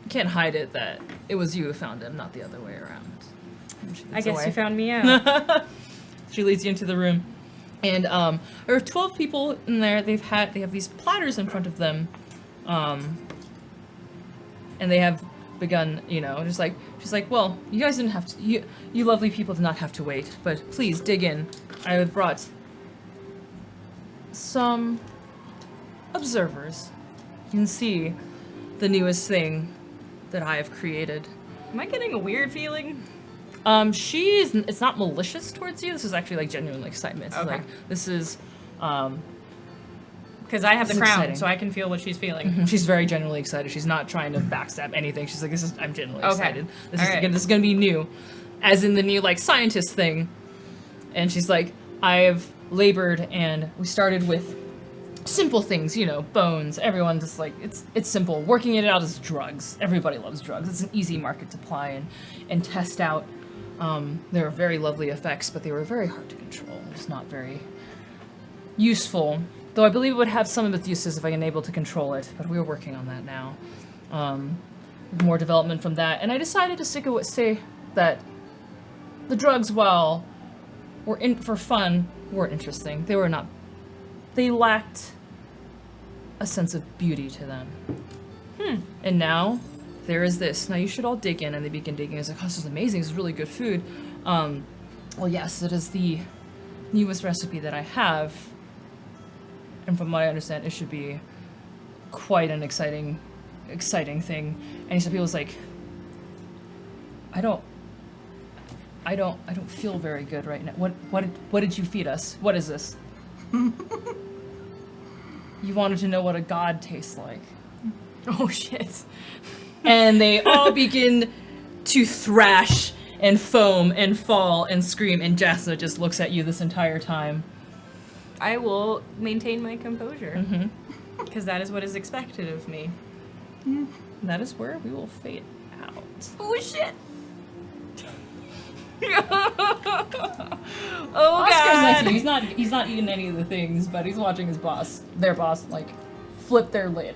Can't hide it that it was you who found him, not the other way around. And she I leads guess away. you found me out. She leads you into the room, and there are 12 people in there. They have these platters in front of them, and they have begun, just like she's like, well, you guys didn't have to. You lovely people did not have to wait, but please dig in. I have brought some observers. You can see the newest thing that I have created. Am I getting a weird feeling? It's not malicious towards you. This is actually like genuine excitement. This is Okay. this is, Because I have the This is crown, exciting. so I can feel what she's feeling. she's very genuinely excited. She's not trying to backstab anything. She's like, I'm genuinely Okay. excited. This All is right. this is gonna be new, as in the new like scientist thing. And she's like, I've labored, and we started with simple things, bones. Everyone just like it's simple. Working it out is drugs. Everybody loves drugs. It's an easy market to apply and test out. There are very lovely effects, but they were very hard to control. It's not very useful. Though I believe it would have some of its uses if I enable to control it, but we're working on that now. More development from that, and I decided to say that the drugs, while were in for fun, weren't interesting. They lacked a sense of beauty to them. And now, there is this. Now you should all dig in, and they begin digging. It's like, oh, this is amazing. This is really good food. Well, yes, it is the newest recipe that I have. And from what I understand, it should be quite an exciting thing. And some people's like, I don't feel very good right now. What did you feed us? What is this? You wanted to know what a god tastes like. Oh shit. And they all begin to thrash and foam and fall and scream, and Jasna just looks at you this entire time. I will maintain my composure. Mm-hmm. Because that is what is expected of me. That is where we will fade out. Oh shit. Oh Oscar's next to god. you. He's not eating any of the things, but he's watching their boss, like, flip their lid.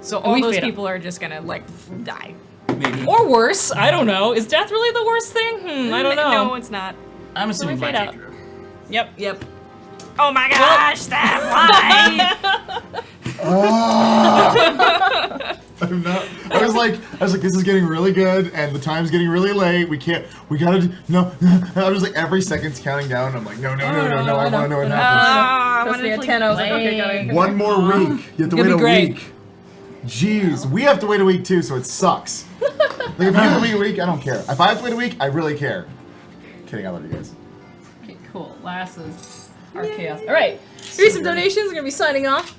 So And all we those fade out. people are just gonna like die. Maybe. Or worse, I don't know. Is death really the worst thing? I don't know. No, it's not. I'm assuming fade Black out. Hydra. Yep. Oh my gosh, that fly! I'm not. I was like, this is getting really good, and the time's getting really late. We gotta do, no. I was like, every second's counting down. I'm like, no. I want to know what happens. I Supposed to be wanted at to 10. I was like, okay, play. go. One more week. You have to It'll wait be a great. week. Jeez, we have to wait a week too, so it sucks. Like if you have to wait a week, I don't care. If I have to wait a week, I really care. Kidding, I love you guys. Okay, cool. Last is our chaos. All right. Here's some donations. We're gonna be signing off.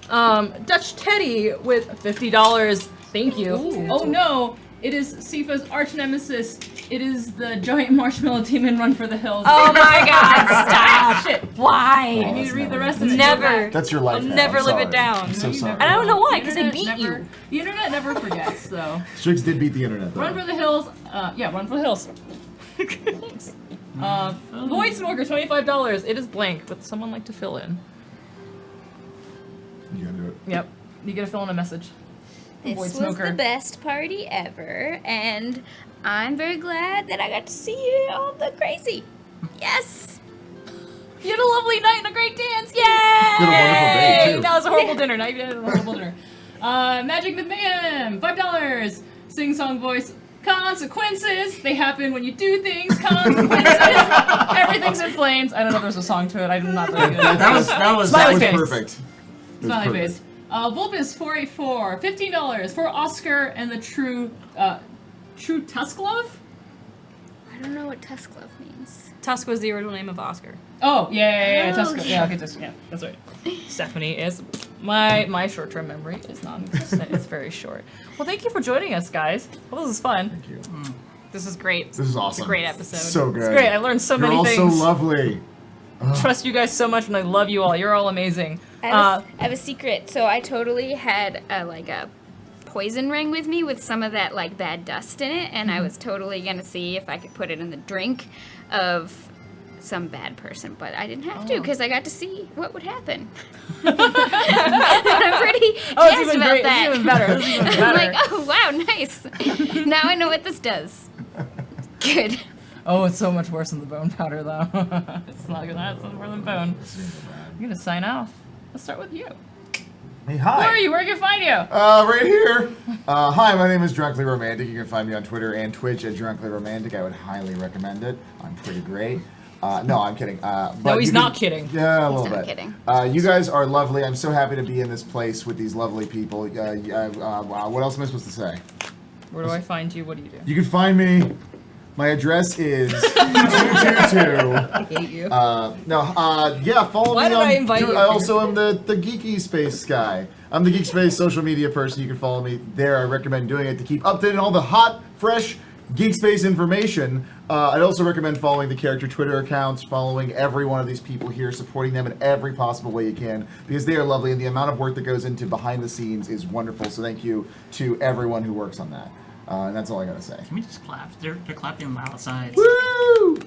Dutch Teddy with $50. Thank you. Oh no, it is Sifa's arch nemesis. It is the giant marshmallow demon Run for the Hills. Oh my god, stop! shit. Why? You need to read the rest of it. Never. That's your life. I'll now, never I'm live it sorry. down. I'm so You sorry. never And I don't know why, because The I internet beat never- you. The internet never forgets, so. Strix did beat the internet though. Run for the Hills. Run for the Hills. Thanks. Void Smoker, $25. It is blank, but someone like to fill in. You gotta do it. Yep. You gotta fill in a message. This Void was Smoker. the best party ever, and I'm very glad that I got to see all the crazy. Yes! You had a lovely night and a great dance. Yay! You had a wonderful day, too. That was a horrible dinner. Now you had a horrible dinner. Magic the Mayhem, $5. Sing song voice. Consequences. They happen when you do things. Consequences. Everything's in flames. I don't know if there's a song to it. I'm not very good. That was That was face. perfect. It was Smiley perfect. face. Vulpus 484, $15 for Oscar and the True Tusk Glove? I don't know what Tusk Glove means. Tusk was the original name of Oscar. Oh, yeah, Oh, Tusk. okay. Yeah, okay, Tusk. Yeah, that's right. Stephanie is my short-term memory is non-existent. It's very short. Well, thank you for joining us, guys. Well, this is fun. Thank you. This is great. This is awesome. It's a great episode. So good. It's great. I learned so You're many all things. so lovely. Trust you guys so much, and I love you all. You're all amazing. I have a secret. So I totally had a poison ring with me with some of that like bad dust in it, and I was totally gonna see if I could put it in the drink of some bad person, but I didn't have to because I got to see what would happen. I'm pretty jazzed about that. It's even better. It's even better. I'm like, oh wow, nice. Now I know what this does. Good. Oh, it's so much worse than the bone powder, though. It's not gonna. It's more than bone. I'm gonna sign off. Let's start with you. Hey, Who hi. are you? Where can I find you? Right here. Hi, my name is Drunkly Romantic. You can find me on Twitter and Twitch at Drunkly Romantic. I would highly recommend it. I'm pretty great. No, I'm kidding. No, he's not kidding. Yeah, a little not bit. kidding. You guys are lovely. I'm so happy to be in this place with these lovely people. Wow, what else am I supposed to say? Where do I find you? What do you do? You can find me. My address is 222. I hate you. Yeah, follow Why me did on. I invite you I here? also am the Geeky Space guy. I'm the Geek Space social media person. You can follow me there. I recommend doing it to keep updated on all the hot, fresh Geek Space information. I'd also recommend following the character Twitter accounts, following every one of these people here, supporting them in every possible way you can, because they are lovely, and the amount of work that goes into behind the scenes is wonderful. So thank you to everyone who works on that. And that's all I gotta say. Can we just clap? They're clapping outside. Woo!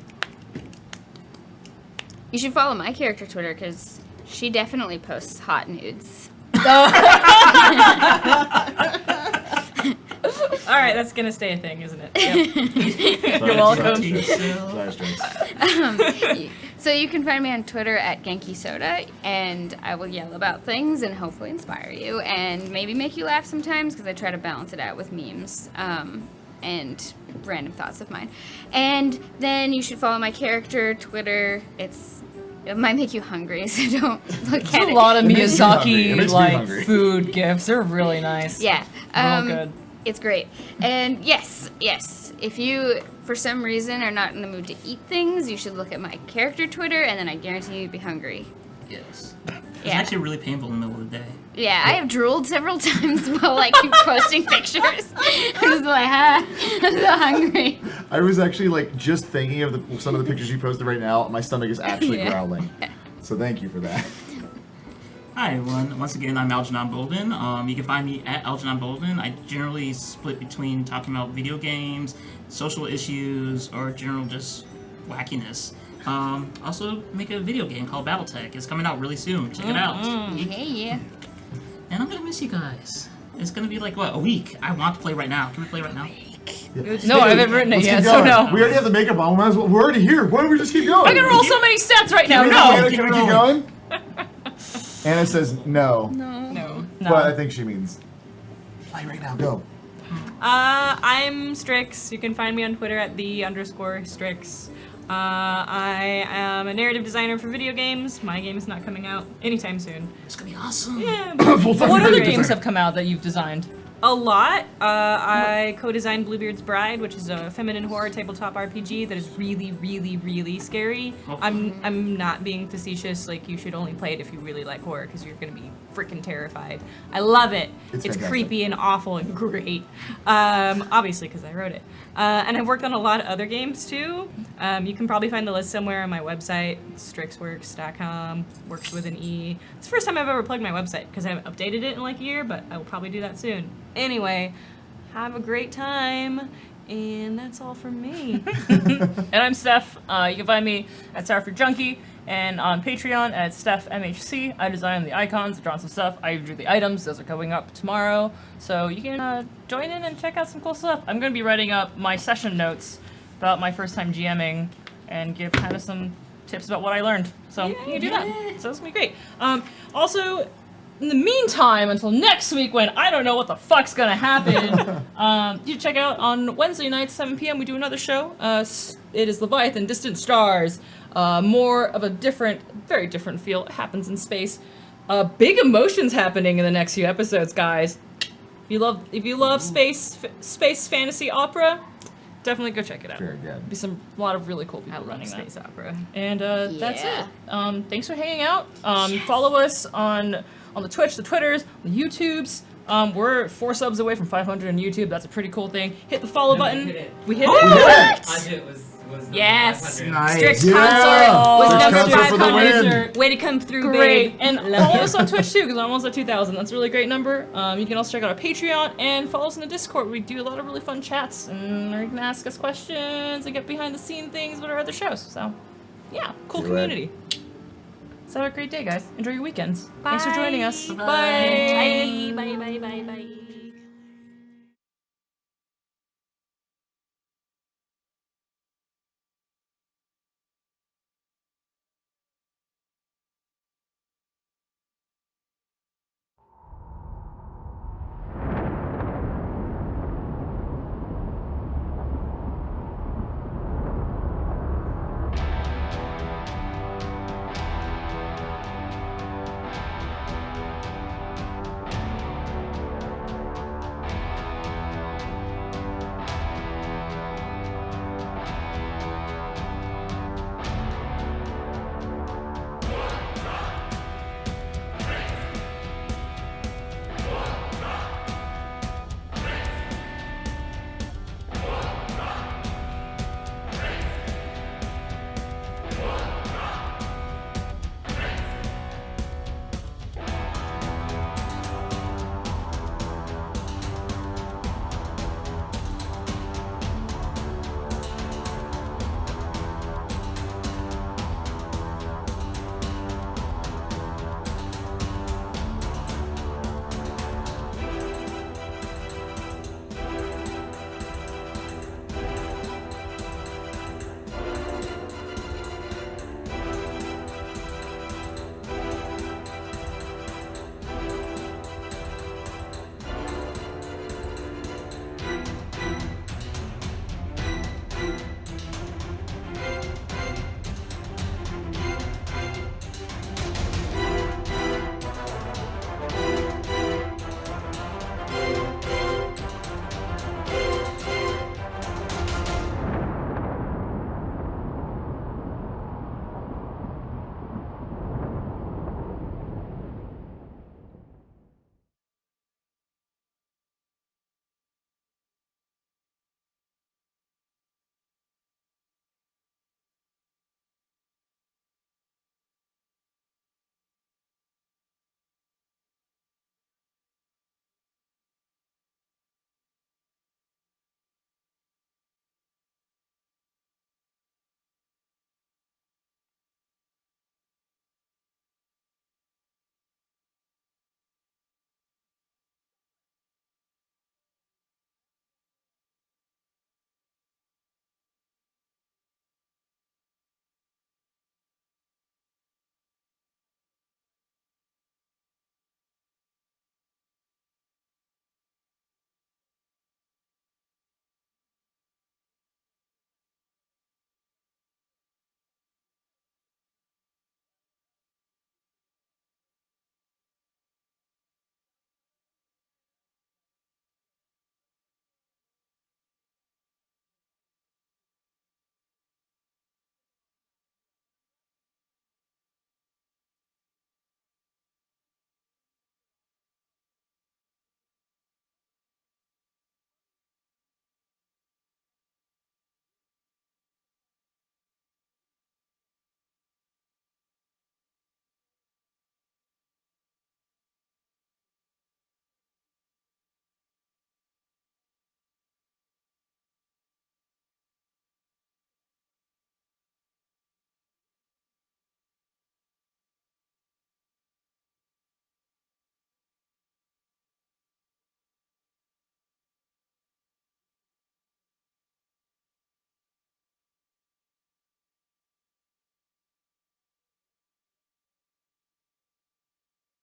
You should follow my character Twitter because she definitely posts hot nudes. All right, that's gonna stay a thing, isn't it? Yep. You're welcome. So you can find me on Twitter at Genki Soda, and I will yell about things and hopefully inspire you and maybe make you laugh sometimes because I try to balance it out with memes and random thoughts of mine. And then you should follow my character Twitter. It might make you hungry, so don't look at There's it. a lot of It makes me hungry. It Miyazaki makes me like hungry. food gifts. They're really nice. Yeah. They're all good. It's great. And yes, if you, for some reason, are not in the mood to eat things, you should look at my character Twitter, and then I guarantee you'd be hungry. Yes. It's Yeah. actually really painful in the middle of the day. Yeah, I have drooled several times while I keep posting pictures. I'm just like, I'm so hungry. I was actually like just thinking of some of the pictures you posted right now. My stomach is actually Yeah. growling. So thank you for that. Hi everyone, once again I'm Algernon Bolden. You can find me at Algernon Bolden. I generally split between talking about video games, social issues, or general just wackiness. Also make a video game called Battletech. It's coming out really soon. Check it out. Yeah. And I'm gonna miss you guys. It's gonna be like what, a week? I want to play right now. Can we play right now? No, I haven't written it Let's yet, keep so going. no. We already have the makeup on. Might as well, we're already here. Why don't we just keep going? I can roll so many stats right now. Can we, No. can we keep going? Anna says no. No. But I think she means play right now. Go. I'm Strix. You can find me on Twitter at _Strix. I am a narrative designer for video games. My game is not coming out anytime soon. It's gonna be awesome. Yeah, Full-time What other narrative games designer. have come out that you've designed? a lot. I co-designed Bluebeard's Bride, which is a feminine horror tabletop RPG that is really, really, really scary. Oh. I'm not being facetious. Like, you should only play it if you really like horror, because you're gonna be freaking terrified. I love it. It's It's fantastic. creepy and awful and great. Obviously, because I wrote it. And I've worked on a lot of other games too. You can probably find the list somewhere on my website, strixworks.com. Works with an E. It's the first time I've ever plugged my website because I haven't updated it in like a year, but I will probably do that soon. Anyway, have a great time, and that's all from me. And I'm Steph. You can find me at Starford Junkie and on Patreon at StephMHC. I design the icons, draw some stuff. I drew the items. Those are going up tomorrow. So you can join in and check out some cool stuff. I'm going to be writing up my session notes about my first time GMing and give kind of some tips about what I learned. So you can do that. So it's going to be great. Also, in the meantime, until next week when I don't know what the fuck's going to happen, you check out on Wednesday nights, 7 p.m. we do another show. It is Leviathan Distant Stars. More of a different, very different feel. It happens in space. big emotions happening in the next few episodes, guys. If you love space fantasy opera, definitely go check it out. Very good. Be a lot of really cool people running that. Space opera. And that's Yeah. it. Thanks for hanging out. Follow us on the Twitch, the Twitters, the YouTubes. We're 4 subs away from 500 on YouTube. That's a pretty cool thing. Hit the follow button. We hit it. What? Was Yes. 500. Nice. Strict Yeah. consort was Strict number consort for the 500. Way to come through, Great. babe. And follow us on Twitch too, because we're almost at 2,000. That's a really great number. You can also check out our Patreon and follow us in the Discord. We do a lot of really fun chats, and you can ask us questions and get behind the scene things with our other shows. So, yeah, cool Do it. community. So have a great day, guys. Enjoy your weekends. Thanks for joining us. Bye. Bye. Bye. Bye. Bye. Bye.